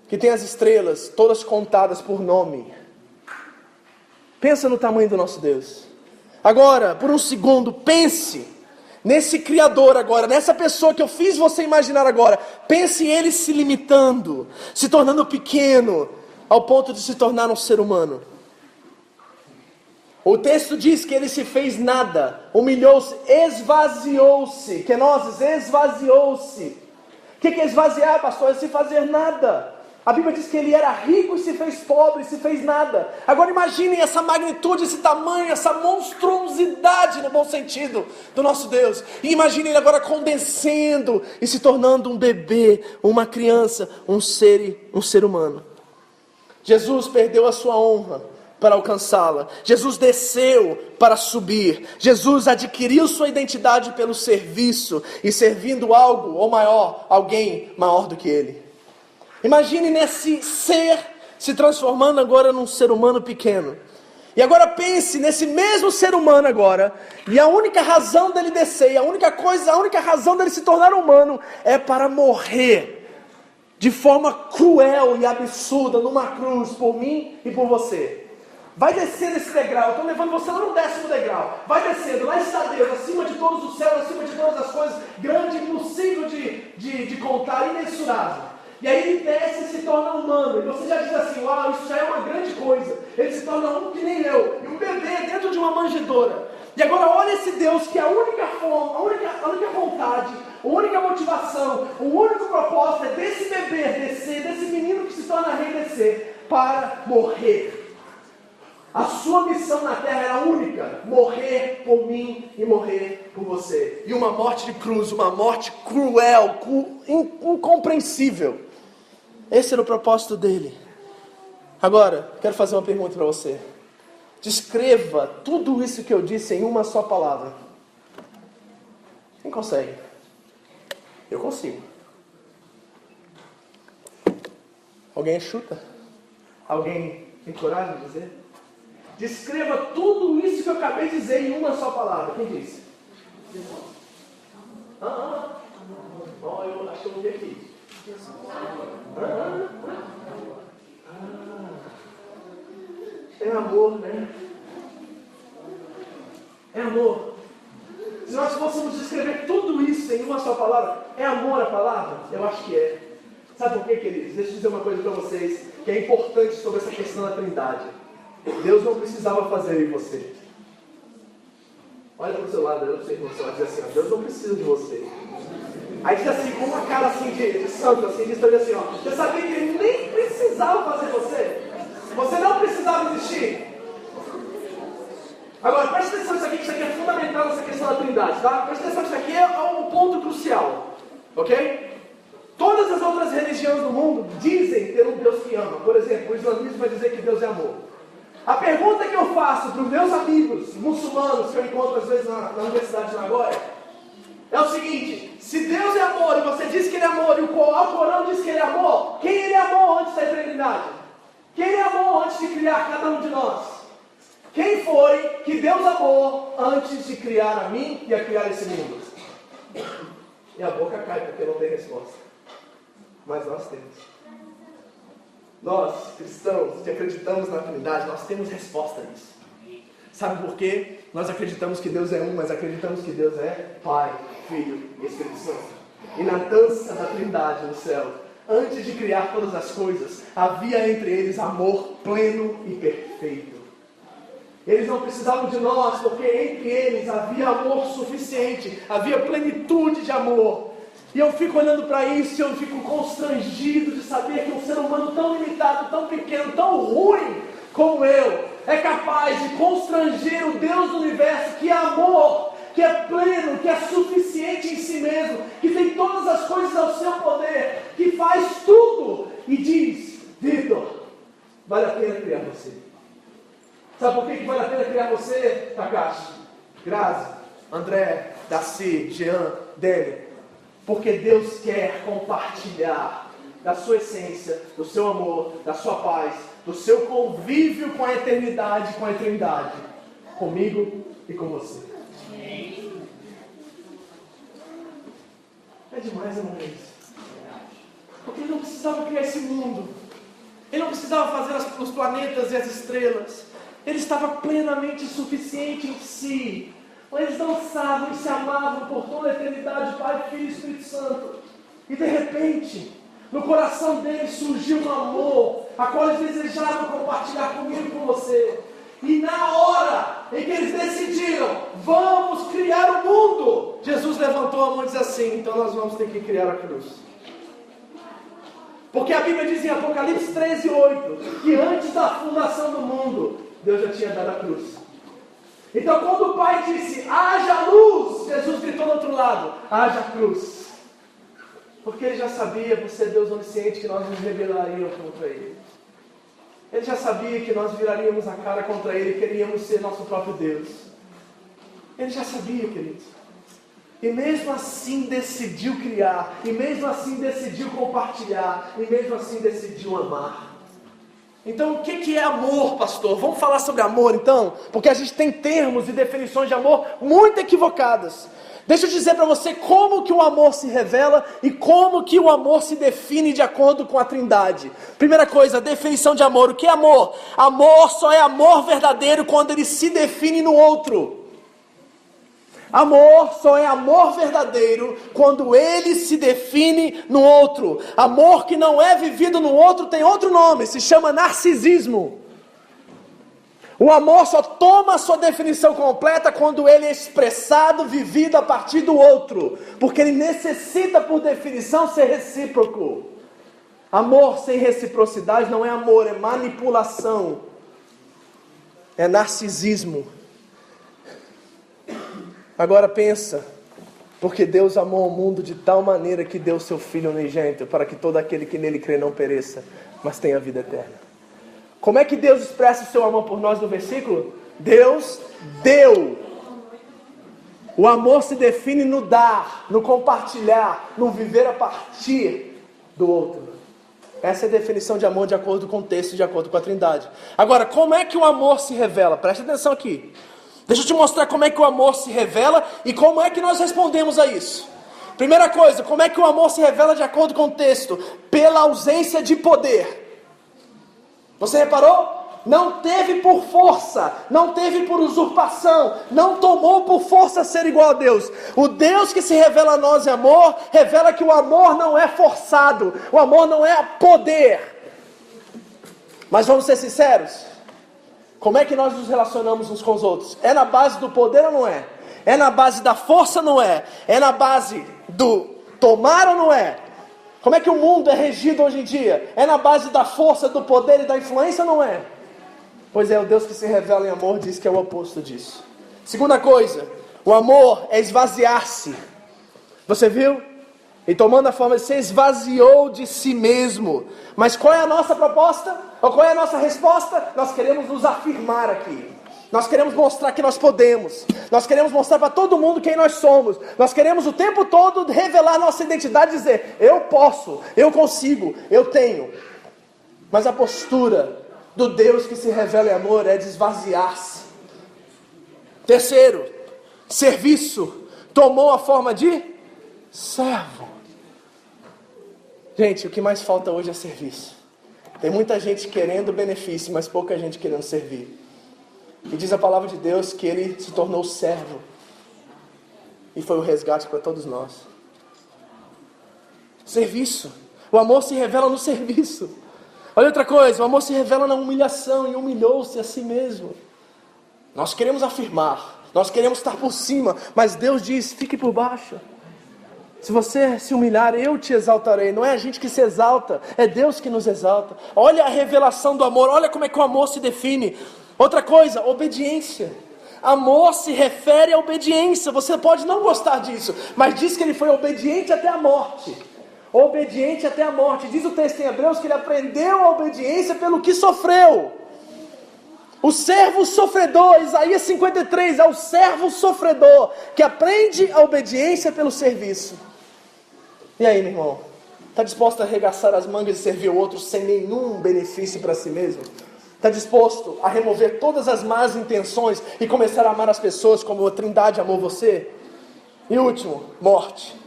que tem as estrelas todas contadas por nome. Pensa no tamanho do nosso Deus. Agora, por um segundo, pense nesse Criador agora, nessa pessoa que eu fiz você imaginar agora. Pense ele se limitando, se tornando pequeno, ao ponto de se tornar um ser humano. O texto diz que ele se fez nada, humilhou-se, esvaziou-se. Kenosis, esvaziou-se. O que é esvaziar, pastor? É se fazer nada. A Bíblia diz que ele era rico e se fez pobre, e se fez nada. Agora imaginem essa magnitude, esse tamanho, essa monstruosidade no bom sentido do nosso Deus. E imaginem ele agora condensando e se tornando um bebê, uma criança, um ser humano. Jesus perdeu a sua honra para alcançá-la. Jesus desceu para subir. Jesus adquiriu sua identidade pelo serviço e servindo algo ou maior, alguém maior do que ele. Imagine nesse ser se transformando agora num ser humano pequeno. E agora pense nesse mesmo ser humano agora. E a única razão dele descer, a única razão dele se tornar humano é para morrer de forma cruel e absurda numa cruz por mim e por você. Vai descer esse degrau, eu estou levando você lá no 10º degrau. Vai descendo, lá está Deus, acima de todos os céus, acima de todas as coisas, grande, impossível de contar, imensurável. E aí ele desce e se torna humano. E você já diz assim, uau, isso já é uma grande coisa. Ele se torna um que nem eu. E um bebê dentro de uma manjedoura. E agora olha esse Deus que a única fome, a única vontade, a única motivação, o único propósito é desse bebê descer, desse menino que se torna rei descer, para morrer. A sua missão na terra era única: morrer por mim e morrer por você. E uma morte de cruz, uma morte cruel, incompreensível. Esse era o propósito dele. Agora, quero fazer uma pergunta para você. Descreva tudo isso que eu disse em uma só palavra. Quem consegue? Eu consigo. Alguém chuta? Alguém tem coragem de dizer? Descreva tudo isso que eu acabei de dizer em uma só palavra. Quem disse? Eu acho que eu ouvi aqui. É amor, né? É amor. Se nós fôssemos descrever tudo isso em uma só palavra, é amor a palavra? Eu acho que é. Sabe por quê, queridos? Deixa eu dizer uma coisa para vocês, que é importante sobre essa questão da Trindade. Deus não precisava fazer em você. Olha para o seu lado, eu não sei como você vai dizer assim, ó, Deus não precisa de você. Aí diz assim, com uma cara assim de santo, assim, diz também assim, ó, você sabia que Ele nem precisava fazer você? Você não precisava existir. Agora, presta atenção nisso aqui, que isso aqui é fundamental nessa questão da Trindade, tá? Presta atenção que isso aqui é um ponto crucial, ok? Todas as outras religiões do mundo dizem ter um Deus que ama. Por exemplo, o islamismo vai dizer que Deus é amor. A pergunta que eu faço para os meus amigos muçulmanos, que eu encontro às vezes na Universidade de Nagoya, é o seguinte: se Deus é amor e você diz que Ele é amor e o Corão diz que Ele é amor, quem Ele amou antes da eternidade? Quem Ele amou antes de criar cada um de nós? Quem foi que Deus amou antes de criar a mim e a criar esse mundo? E a boca cai porque não tem resposta. Mas nós temos. Nós, cristãos, que acreditamos na Trindade, nós temos resposta nisso. Sabe por quê? Nós acreditamos que Deus é um, mas acreditamos que Deus é Pai, Filho e Espírito Santo. E na dança da Trindade no céu, antes de criar todas as coisas, havia entre eles amor pleno e perfeito. Eles não precisavam de nós, porque entre eles havia amor suficiente, havia plenitude de amor. E eu fico olhando para isso e eu fico constrangido de saber que um ser humano tão limitado, tão pequeno, tão ruim como eu, é capaz de constranger o Deus do universo, que é amor, que é pleno, que é suficiente em si mesmo, que tem todas as coisas ao seu poder, que faz tudo, e diz: Vitor, vale a pena criar você. Sabe por que vale a pena criar você, Takashi, Grazi, André, Daci, Jean, Dele? Porque Deus quer compartilhar da sua essência, do seu amor, da sua paz, do seu convívio com a eternidade, com a Trindade, comigo e com você. É demais, irmãos. Porque Ele não precisava criar esse mundo. Ele não precisava fazer os planetas e as estrelas. Ele estava plenamente suficiente em si. Eles dançavam e se amavam por toda a eternidade, Pai, Filho e Espírito Santo. E de repente, no coração deles surgiu um amor, a qual eles desejavam compartilhar comigo e com você. E na hora em que eles decidiram, vamos criar o mundo, Jesus levantou a mão e disse assim: então nós vamos ter que criar a cruz. Porque a Bíblia diz em Apocalipse 13:8, que antes da fundação do mundo, Deus já tinha dado a cruz. Então quando o Pai disse: haja luz, Jesus gritou do outro lado: haja cruz. Porque Ele já sabia, por ser Deus onisciente, que nós nos rebelaríamos contra Ele. Ele já sabia que nós viraríamos a cara contra Ele e queríamos ser nosso próprio Deus. Ele já sabia, queridos. E mesmo assim decidiu criar, e mesmo assim decidiu compartilhar, e mesmo assim decidiu amar. Então, o que é amor, pastor? Vamos falar sobre amor, então? Porque a gente tem termos e definições de amor muito equivocadas. Deixa eu dizer para você como que o amor se revela e como que o amor se define de acordo com a Trindade. Primeira coisa, definição de amor. O que é amor? Amor só é amor verdadeiro quando ele se define no outro. Amor só é amor verdadeiro quando ele se define no outro. Amor que não é vivido no outro tem outro nome, se chama narcisismo. O amor só toma a sua definição completa quando ele é expressado, vivido a partir do outro. Porque ele necessita, por definição, ser recíproco. Amor sem reciprocidade não é amor, é manipulação. É narcisismo. Agora pensa, porque Deus amou o mundo de tal maneira que deu seu Filho unigênito, para que todo aquele que nele crê não pereça, mas tenha vida eterna. Como é que Deus expressa o seu amor por nós no versículo? Deus deu. O amor se define no dar, no compartilhar, no viver a partir do outro. Essa é a definição de amor de acordo com o texto, de acordo com a Trindade. Agora, como é que o amor se revela? Preste atenção aqui. Deixa eu te mostrar como é que o amor se revela e como é que nós respondemos a isso. Primeira coisa, como é que o amor se revela de acordo com o texto? Pela ausência de poder. Você reparou? não teve por força, não teve por usurpação, não tomou por força ser igual a Deus. O Deus que se revela a nós em amor, revela que o amor não é forçado, o amor não é poder. Mas vamos ser sinceros, como é que nós nos relacionamos uns com os outros? É na base do poder ou não é? É na base da força ou não é? É na base do tomar ou não é? Como é que o mundo é regido hoje em dia? É na base da força, do poder e da influência ou não é? Pois é, o Deus que se revela em amor diz que é o oposto disso. Segunda coisa, o amor é esvaziar-se. Você viu? E tomando a forma de se esvaziou de si mesmo. Mas qual é a nossa proposta? Ou qual é a nossa resposta? Nós queremos nos afirmar aqui. Nós queremos mostrar que nós podemos. Nós queremos mostrar para todo mundo quem nós somos. Nós queremos o tempo todo revelar nossa identidade e dizer: eu posso, eu consigo, eu tenho. Mas a postura do Deus que se revela em amor é de esvaziar-se. Terceiro, serviço. Tomou a forma de servo. Gente, o que mais falta hoje é serviço. Tem muita gente querendo benefício, mas pouca gente querendo servir. E diz a palavra de Deus que ele se tornou servo. E foi o resgate para todos nós. Serviço. O amor se revela no serviço. Olha outra coisa, o amor se revela na humilhação, e humilhou-se a si mesmo. Nós queremos afirmar, nós queremos estar por cima, mas Deus diz: fique por baixo. Se você se humilhar, eu te exaltarei. Não é a gente que se exalta, é Deus que nos exalta. Olha a revelação do amor, olha como é que o amor se define. Outra coisa, obediência. Amor se refere à obediência. Você pode não gostar disso, mas diz que ele foi obediente até a morte. Obediente até a morte. Diz o texto em Hebreus que ele aprendeu a obediência pelo que sofreu. O servo sofredor, Isaías 53, é o servo sofredor que aprende a obediência pelo serviço. E aí, meu irmão? Está disposto a arregaçar as mangas e servir o outro sem nenhum benefício para si mesmo? Está disposto a remover todas as más intenções e começar a amar as pessoas como a Trindade amou você? E último, morte.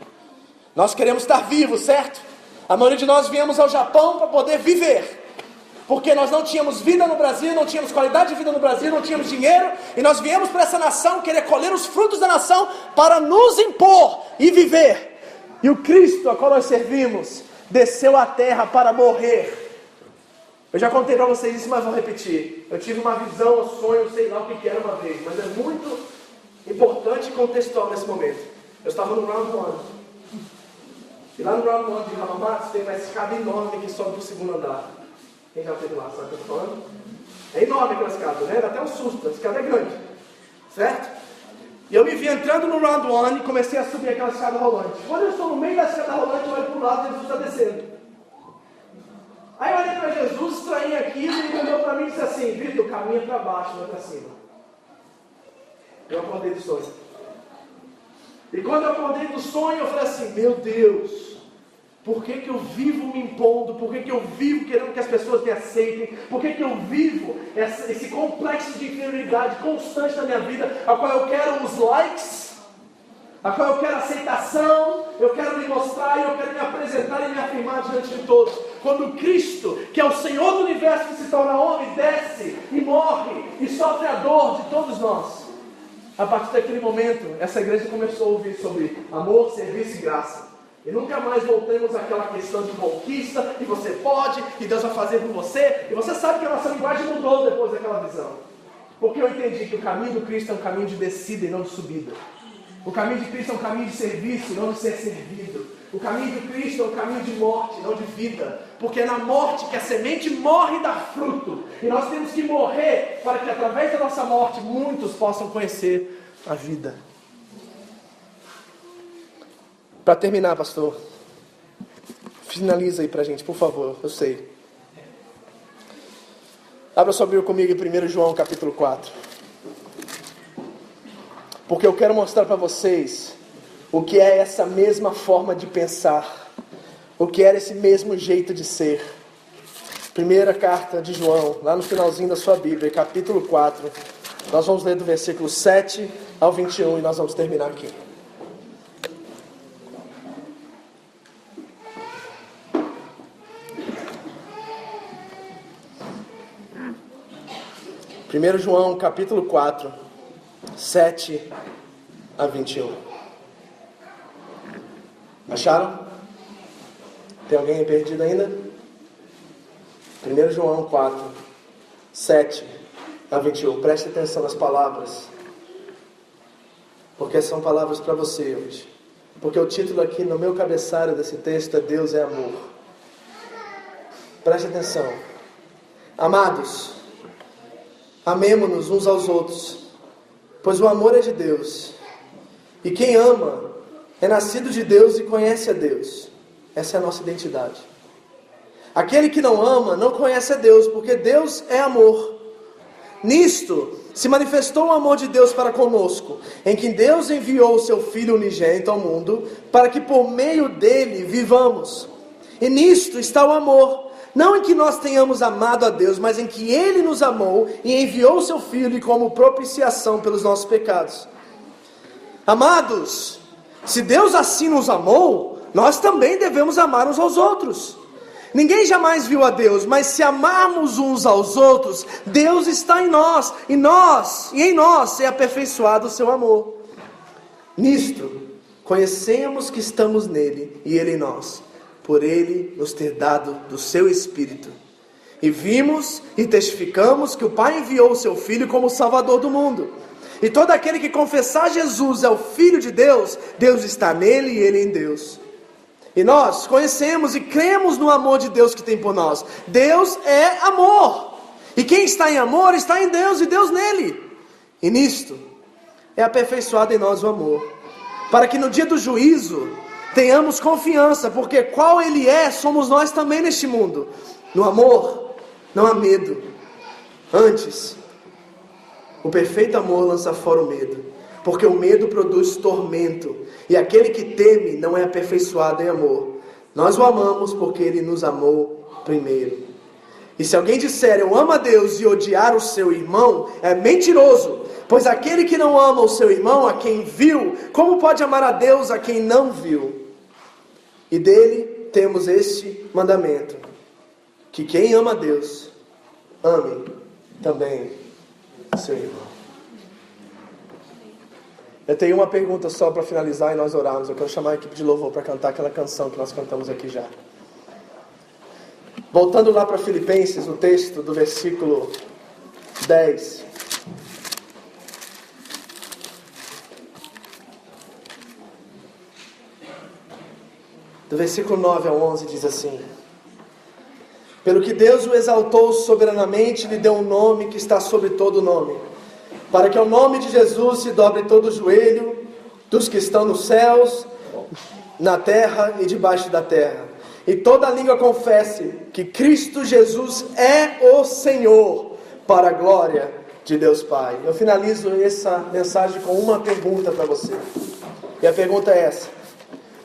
Nós queremos estar vivos, certo? A maioria de nós viemos ao Japão para poder viver. Porque nós não tínhamos vida no Brasil, não tínhamos qualidade de vida no Brasil, não tínhamos dinheiro. E nós viemos para essa nação querer colher os frutos da nação para nos impor e viver. E o Cristo a qual nós servimos desceu à terra para morrer. Eu já contei para vocês isso, mas vou repetir. Eu tive uma visão, um sonho, sei lá o que era uma vez. Mas é muito importante e contextual nesse momento. Eu estava no Round 1. E lá no Round 1 de Hamamatsu tem uma escada enorme que sobe para o segundo andar. Quem já esteve lá, sabe o que eu estou falando? É enorme aquela escada, né? Dá até um susto, a escada é grande. Certo? E eu me vi entrando no Round 1 e comecei a subir aquela escada rolante. Quando eu estou no meio da escada rolante, eu olho para o lado e Jesus está descendo. Aí eu olhei para Jesus, estranhei aquilo, e ele olhou para mim e disse assim: Vitor, caminha para baixo, não é para cima. Eu acordei do sonho. E quando eu acordei do sonho, eu falei assim: meu Deus, por que eu vivo me impondo? Por que eu vivo querendo que as pessoas me aceitem? Por que eu vivo esse complexo de inferioridade constante na minha vida, a qual eu quero os likes, a qual eu quero aceitação, eu quero me mostrar, eu quero me apresentar e me afirmar diante de todos. Quando Cristo, que é o Senhor do universo que se torna homem, desce e morre e sofre a dor de todos nós. A partir daquele momento, essa igreja começou a ouvir sobre amor, serviço e graça. E nunca mais voltamos àquela questão de conquista, e você pode, e Deus vai fazer por você. E você sabe que a nossa linguagem mudou depois daquela visão. Porque eu entendi que o caminho do Cristo é um caminho de descida e não de subida. O caminho de Cristo é um caminho de serviço e não de ser servido. O caminho de Cristo é um caminho de morte, não de vida. Porque é na morte que a semente morre e dá fruto. E nós temos que morrer para que através da nossa morte muitos possam conhecer a vida. Para terminar, pastor, finaliza aí para a gente, por favor, eu sei. Abra sua Bíblia comigo em 1 João capítulo 4. Porque eu quero mostrar para vocês o que é essa mesma forma de pensar, o que era esse mesmo jeito de ser. Primeira carta de João, lá no finalzinho da sua Bíblia, capítulo 4. Nós vamos ler do versículo 7 ao 21 e nós vamos terminar aqui. 1 João capítulo 4, 7 a 21. Acharam? Tem alguém aí perdido ainda? 1 João 4, 7 a 21. Preste atenção nas palavras, porque são palavras para você hoje. Porque o título aqui no meu cabeçalho desse texto é Deus é amor. Preste atenção. Amados, amemo-nos uns aos outros, pois o amor é de Deus. E quem ama é nascido de Deus e conhece a Deus. Essa é a nossa identidade. Aquele que não ama não conhece a Deus, porque Deus é amor. Nisto se manifestou o amor de Deus para conosco, em que Deus enviou o seu Filho unigênito ao mundo, para que por meio dele vivamos. E nisto está o amor, não em que nós tenhamos amado a Deus, mas em que Ele nos amou e enviou o seu Filho como propiciação pelos nossos pecados. Amados, se Deus assim nos amou, nós também devemos amar uns aos outros. Ninguém jamais viu a Deus, mas se amarmos uns aos outros, Deus está em nós, e em nós é aperfeiçoado o seu amor. Nisto, conhecemos que estamos nele e ele em nós, por ele nos ter dado do seu Espírito. E vimos e testificamos que o Pai enviou o seu Filho como Salvador do mundo. E todo aquele que confessar Jesus é o Filho de Deus, Deus está nele e ele em Deus. E nós conhecemos e cremos no amor de Deus que tem por nós. Deus é amor. E quem está em amor está em Deus e Deus nele. E nisto é aperfeiçoado em nós o amor, para que no dia do juízo tenhamos confiança, porque qual Ele é, somos nós também neste mundo. No amor não há medo. Antes, o perfeito amor lança fora o medo, porque o medo produz tormento, e aquele que teme não é aperfeiçoado em amor. Nós o amamos porque Ele nos amou primeiro. E se alguém disser eu amo a Deus e odiar o seu irmão, é mentiroso, pois aquele que não ama o seu irmão, a quem viu, como pode amar a Deus a quem não viu? E dele temos este mandamento, que quem ama a Deus, ame também o seu irmão. Eu tenho uma pergunta só para finalizar e nós orarmos. Eu quero chamar a equipe de louvor para cantar aquela canção que nós cantamos aqui já. Voltando lá para Filipenses, o texto do versículo 10. Do versículo 9 ao 11 diz assim: pelo que Deus o exaltou soberanamente, lhe deu um nome que está sobre todo nome, para que ao nome de Jesus se dobre todo o joelho dos que estão nos céus, na terra e debaixo da terra, e toda língua confesse que Cristo Jesus é o Senhor, para a glória de Deus Pai. Eu finalizo essa mensagem com uma pergunta para você. E a pergunta é essa: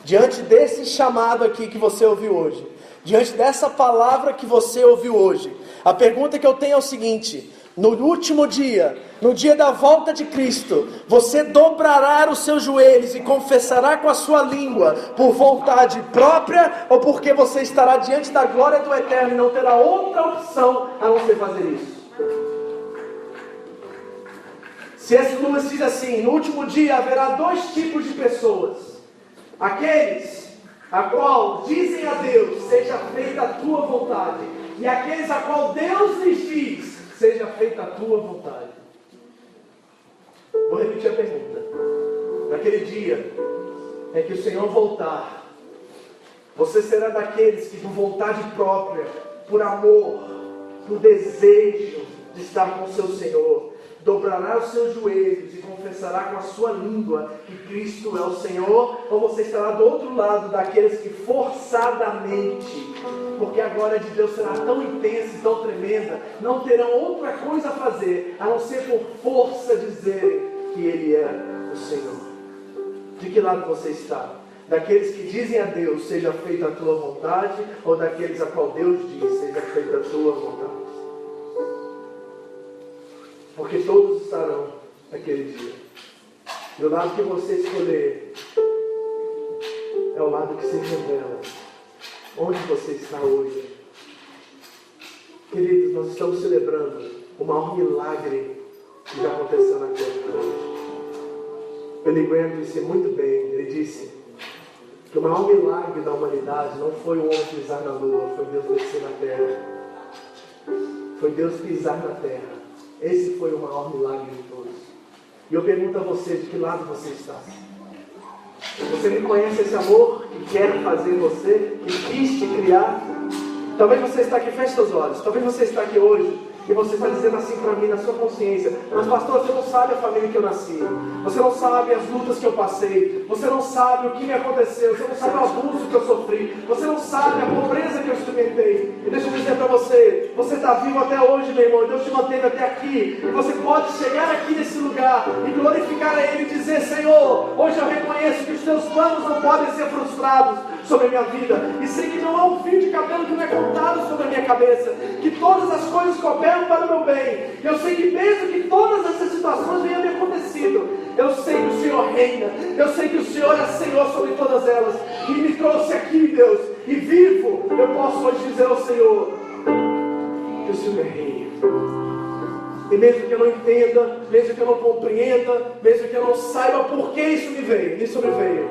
diante desse chamado aqui que você ouviu hoje, diante dessa palavra que você ouviu hoje, a pergunta que eu tenho é o seguinte: no último dia, no dia da volta de Cristo, você dobrará os seus joelhos e confessará com a sua língua por vontade própria, ou porque você estará diante da glória do Eterno e não terá outra opção a não ser fazer isso? C.S. Lewis diz assim: no último dia haverá dois tipos de pessoas: aqueles a qual dizem a Deus, seja feita a tua vontade, e aqueles a qual Deus lhes diz, seja feita a tua vontade. Vou repetir a pergunta. Naquele dia em que o Senhor voltar, você será daqueles que por vontade própria, por amor, por desejo de estar com o seu Senhor, dobrará os seus joelhos e confessará com a sua língua que Cristo é o Senhor? Ou você estará do outro lado daqueles que forçadamente, porque a glória de Deus será tão intensa e tão tremenda, não terão outra coisa a fazer a não ser por força dizerem que Ele é o Senhor? De que lado você está? Daqueles que dizem a Deus, seja feita a tua vontade, ou daqueles a qual Deus diz, seja feita a tua vontade? Porque todos estarão naquele dia. E o lado que você escolher é o lado que se revela onde você está hoje. Queridos, nós estamos celebrando o maior milagre que já aconteceu na terra. Billy Graham disse muito bem, ele disse que o maior milagre da humanidade não foi o homem pisar na lua, foi Deus descer na terra. Foi Deus pisar na terra. Esse foi o maior milagre de todos. E eu pergunto a você, de que lado você está? Você reconhece esse amor que quer fazer você, que quis te criar? Talvez você está aqui, feche seus olhos. Talvez você está aqui hoje e você está dizendo assim para mim, na sua consciência: mas pastor, você não sabe a família que eu nasci. Você não sabe as lutas que eu passei. Você não sabe o que me aconteceu. Você não sabe o abuso que eu sofri. Você não sabe a pobreza que eu experimentei. E deixa eu dizer para você, você está vivo até hoje, meu irmão. Deus te manteve até aqui. E você pode chegar aqui nesse lugar e glorificar a Ele e dizer: Senhor, hoje eu reconheço que os teus planos não podem ser frustrados sobre a minha vida. E sei que não há um fio de cabelo que não é contado sobre a minha cabeça. Que todas as coisas cooperam para o meu bem. Eu sei que mesmo que todas essas situações venham me acontecido, eu sei que o Senhor reina. Eu sei que o Senhor é Senhor sobre todas elas. E me trouxe aqui, Deus. E vivo, eu posso hoje dizer ao Senhor que o Senhor é Rei. E mesmo que eu não entenda, mesmo que eu não compreenda, mesmo que eu não saiba por que isso me veio,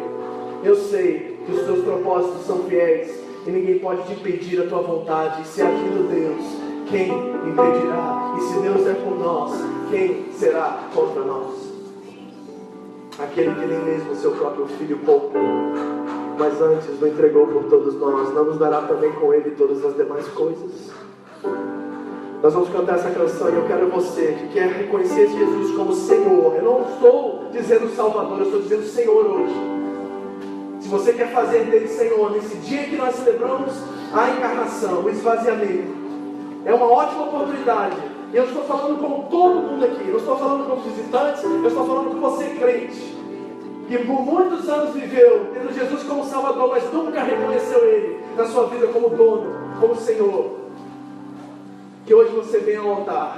eu sei que os teus propósitos são fiéis e ninguém pode te impedir a tua vontade. E se é aquilo, Deus, quem impedirá? E se Deus é por nós, quem será contra nós? Aquele que nem mesmo seu próprio filho poupou, mas antes o entregou por todos nós, não nos dará também com ele todas as demais coisas? Nós vamos cantar essa canção e eu quero você que quer reconhecer Jesus como Senhor. Eu não estou dizendo Salvador, eu estou dizendo Senhor hoje. Se você quer fazer dele Senhor, nesse dia que nós celebramos a encarnação, o esvaziamento, é uma ótima oportunidade. E eu estou falando com todo mundo aqui, eu não estou falando com os visitantes, eu estou falando com você, crente, que por muitos anos viveu tendo Jesus como Salvador, mas nunca reconheceu Ele na sua vida como dono, como Senhor. Que hoje você venha ao altar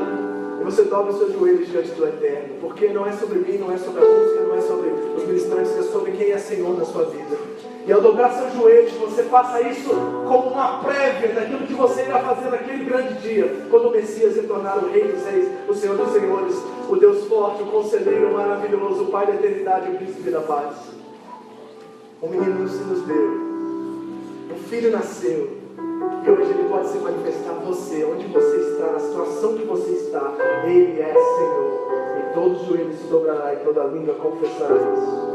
e você dobre os seus joelhos diante do Eterno, porque não é sobre mim, não é sobre a música, não é sobre os ministrantes, é sobre quem é Senhor na sua vida. E ao dobrar seus joelhos, você faça isso como uma prévia daquilo que você irá fazer naquele grande dia, quando o Messias retornar, o Rei dos Reis, o Senhor dos Senhores, o Deus forte, o Conselheiro maravilhoso, o Pai da eternidade, o Príncipe da paz. Um menino se nos deu, um filho nasceu, e hoje ele pode se manifestar a você, onde você está, na situação que você está. Ele é Senhor, e todo joelho se dobrará e toda língua confessará isso.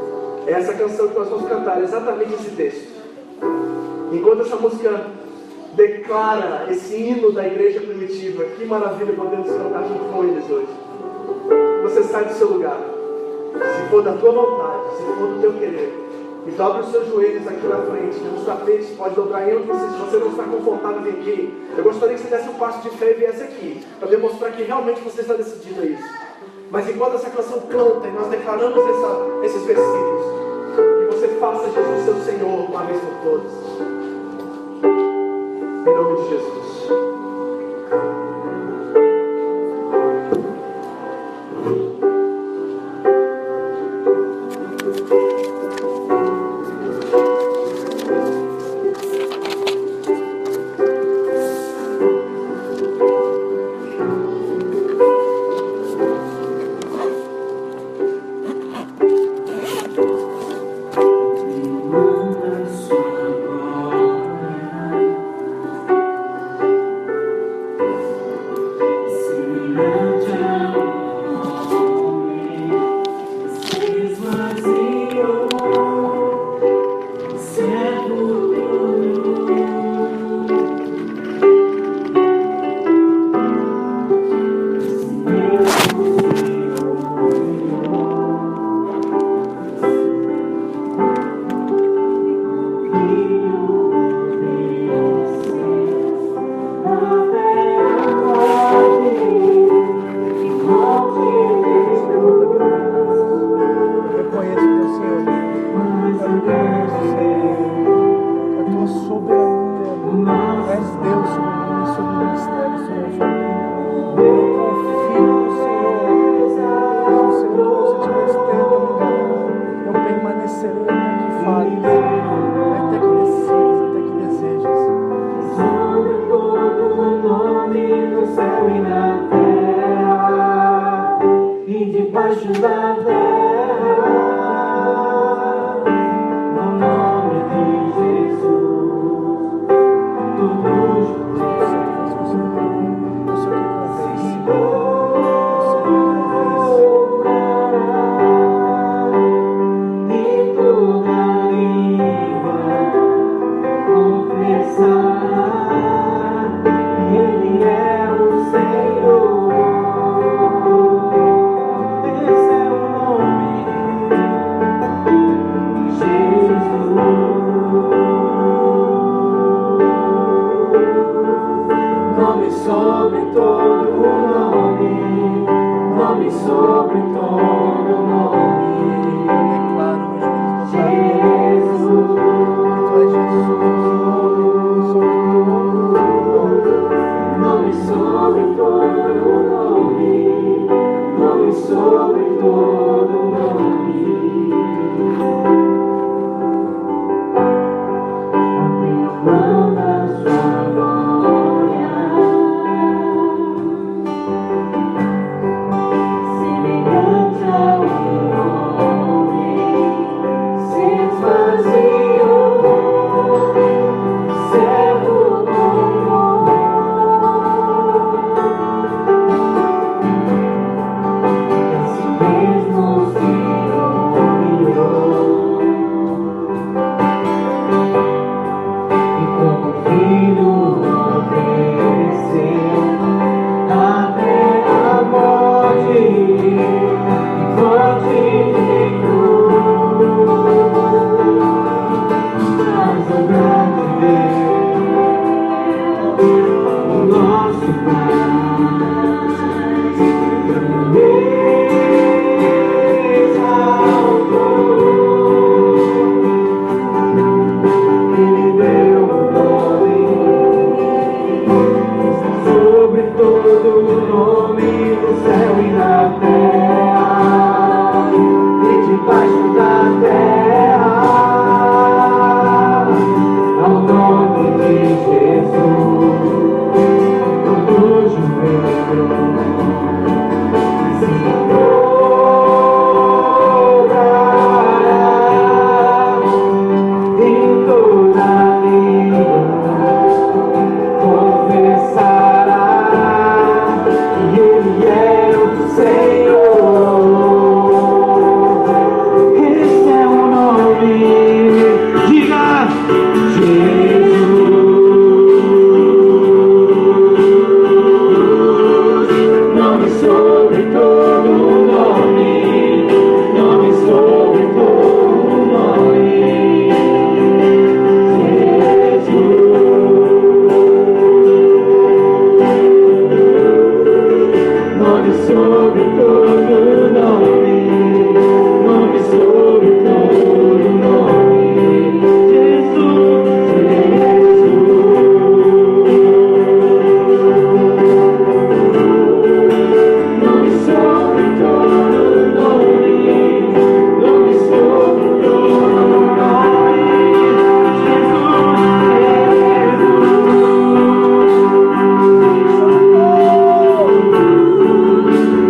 É essa canção que nós vamos cantar, exatamente esse texto. Enquanto essa música declara esse hino da igreja primitiva, que maravilha podemos cantar junto com eles hoje. Você sai do seu lugar, se for da tua vontade, se for do teu querer, e dobra os seus joelhos aqui na frente, nos tapetes, pode dobrar em onde você, se você não está confortável vir aqui. Eu gostaria que você desse um passo de fé e viesse aqui, para demonstrar que realmente você está decidido a isso. Mas enquanto essa canção canta e nós declaramos esses versículos, que você faça Jesus seu Senhor uma vez por todas. Em nome de Jesus. Sobre todo o nome no céu e na terra. debaixo da terra, no nome de Jesus, todos sobre todo nome, nome sobre todo nome. Declaro Jesus, tu és Jesus, nome sobre todo nome, nome sobre todo nome. Manda sua glória, semelhante ao homem, se esvaziou, servo do assim mesmo se humilhou, e como filho obedeceu até a morte de cruz. Mas o grande Deus, o nosso Pai, Ele deu o nome sobre todo nome no céu e na terra e debaixo da terra, ao nome de Jesus, todo joelho se dobrará e toda língua confessará que Ele é o Senhor. Esse é o nome, diga Jesus, nome sobre todo nome, nome sobre todo nome. Nome sobre todo nome, nome sobre todo nome. Jesus, nome sobre todo nome, nome sobre todo nome.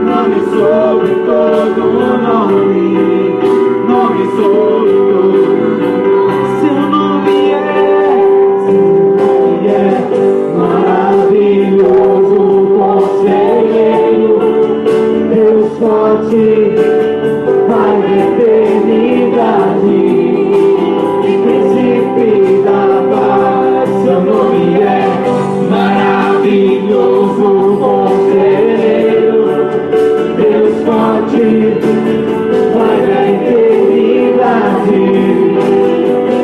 Nome sobre todo nome, nome sobre todo nome. Seu nome é maravilhoso, conselheiro, Deus forte, Pai da eternidade, príncipe da paz. Seu nome é maravilhoso, conselheiro, Deus forte, Pai da eternidade,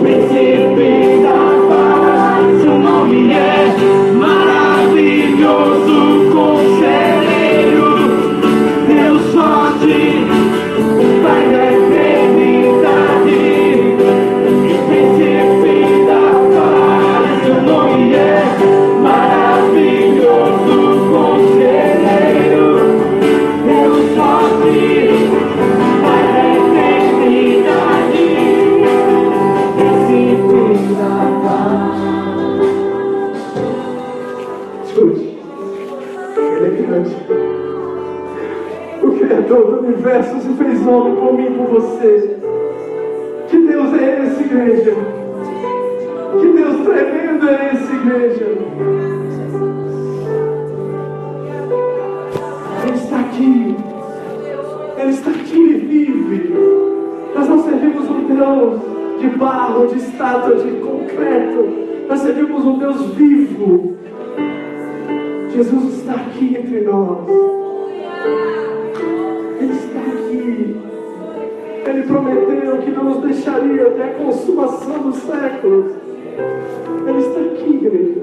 príncipe da paz. Seu nome é maravilhoso, conselheiro, Deus forte, Pai da eternidade, príncipe da paz. Seu nome é maravilhoso, conselheiro, Deus forte, Pai da eternidade, príncipe da paz. Escute, ele é grande. O que Criador do universo se fez homem por mim e por você. Que Deus é esse, igreja? Que Deus tremendo é esse, igreja? Ele está aqui. Ele está aqui e vive. Nós não servimos um Deus de barro, de estátua, de concreto. Nós servimos um Deus vivo. Jesus está aqui entre nós. Ele está aqui. Ele prometeu que não nos deixaria até a consumação dos séculos. Ele está aqui, igreja.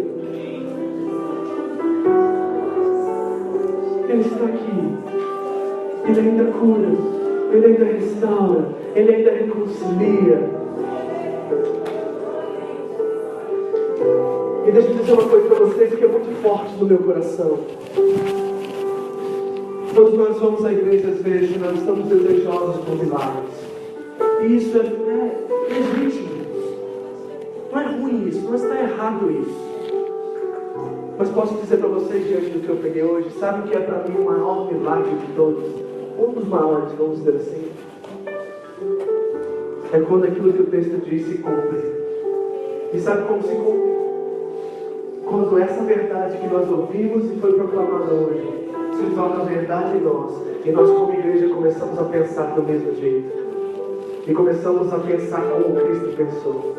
Ele está aqui. Ele ainda cura. Ele ainda restaura. Ele ainda reconcilia. E deixa eu dizer uma coisa para vocês que é muito forte no meu coração. Todos nós vamos à igreja às vezes e nós estamos desejosos por milagres. E isso é legítimo. Não é ruim isso, não está errado isso. Mas posso dizer para vocês, diante do que eu peguei hoje, sabe o que é para mim o maior milagre de todos? Um dos maiores, vamos dizer assim. É quando aquilo que o texto diz se cumpre. E sabe como se cumpre? Quando essa verdade que nós ouvimos e foi proclamada hoje se torna verdade em nós, e nós como igreja começamos a pensar do mesmo jeito, e começamos a pensar como Cristo pensou.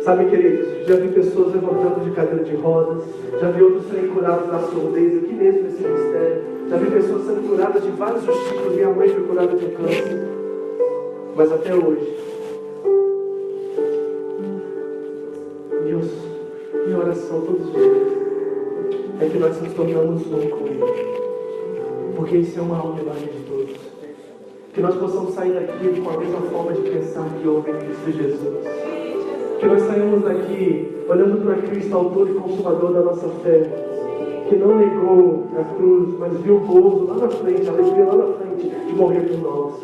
Sabe, queridos, já vi pessoas levantando de cadeira de rodas, já vi outros serem curados da surdez aqui mesmo nesse ministério, já vi pessoas sendo curadas de vários tipos. Minha mãe foi curada de câncer, mas até hoje minha oração todos os dias é que nós nos tornamos um com Ele, porque esse é o maior milagre de todos. Que nós possamos sair daqui com a mesma forma de pensar que houve em Cristo Jesus. Que nós saímos daqui olhando para Cristo, autor e consumador da nossa fé, que não negou a cruz, mas viu o gozo lá na frente, a alegria lá na frente de morrer por nós.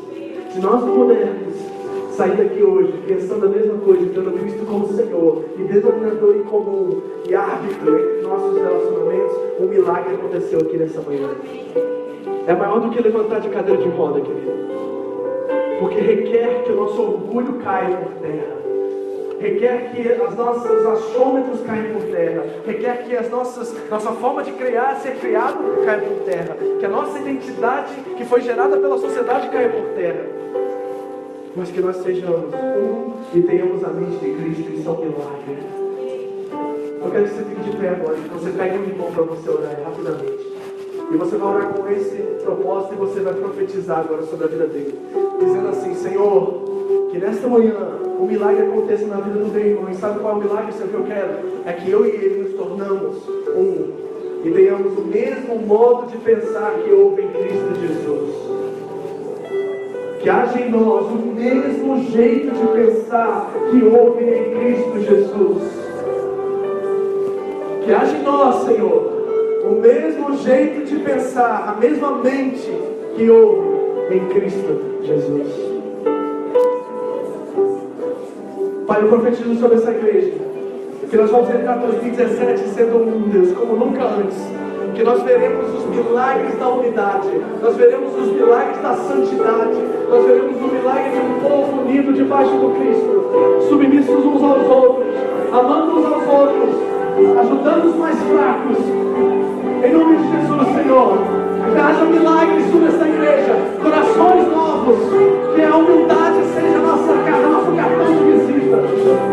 Se nós pudermos sair daqui hoje pensando a mesma coisa, tendo Cristo como Senhor e denominador em comum e árbitro entre nossos relacionamentos, um milagre aconteceu aqui nessa manhã. É maior do que levantar de cadeira de roda, querido, porque requer que o nosso orgulho caia por terra, requer que os nossos achômetros caem por terra, requer que nossa forma de criar, ser criado, caia por terra, que a nossa identidade que foi gerada pela sociedade caia por terra, mas que nós sejamos um e tenhamos a mente de Cristo. Isso é um milagre. Eu quero que você fique de pé agora, que você pegue um limão para você orar rapidamente, e você vai orar com esse propósito, e você vai profetizar agora sobre a vida dele, dizendo assim: Senhor, que nesta manhã o milagre aconteça na vida do meu irmão. E sabe qual é o milagre, Senhor, que eu quero? É que eu e ele nos tornamos um e tenhamos o mesmo modo de pensar que houve em Cristo Jesus. Que haja em nós o mesmo jeito de pensar que houve em Cristo Jesus. Que haja em nós, Senhor, o mesmo jeito de pensar, a mesma mente que houve em Cristo Jesus. Pai, eu profetizo sobre essa igreja que nós vamos entrar em 2017 sendo um, Deus, como nunca antes. Que nós veremos os milagres da unidade, nós veremos os milagres da santidade, nós veremos o milagre de um povo unido debaixo do Cristo, submissos uns aos outros, amando uns aos outros, ajudando os mais fracos. Em nome de Jesus, Senhor, que haja milagres sobre essa igreja, corações novos, que a humildade seja nosso cartão de visita,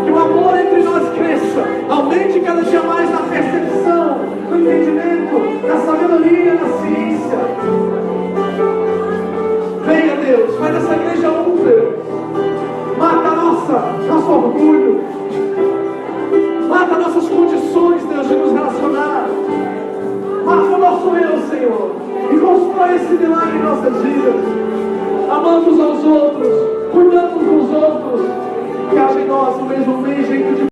que o amor entre nós cresça, aumente cada dia mais na percepção, no entendimento, na sabedoria, na ciência. Venha, Deus, faz essa igreja um, Deus. Mata nosso orgulho, mata nossas condições, Deus, de nos relacionar. Mata o nosso eu, Senhor, e constrói esse milagre em nossas vidas, amando uns aos outros, cuidando uns dos outros, que haja em nós o mesmo jeito de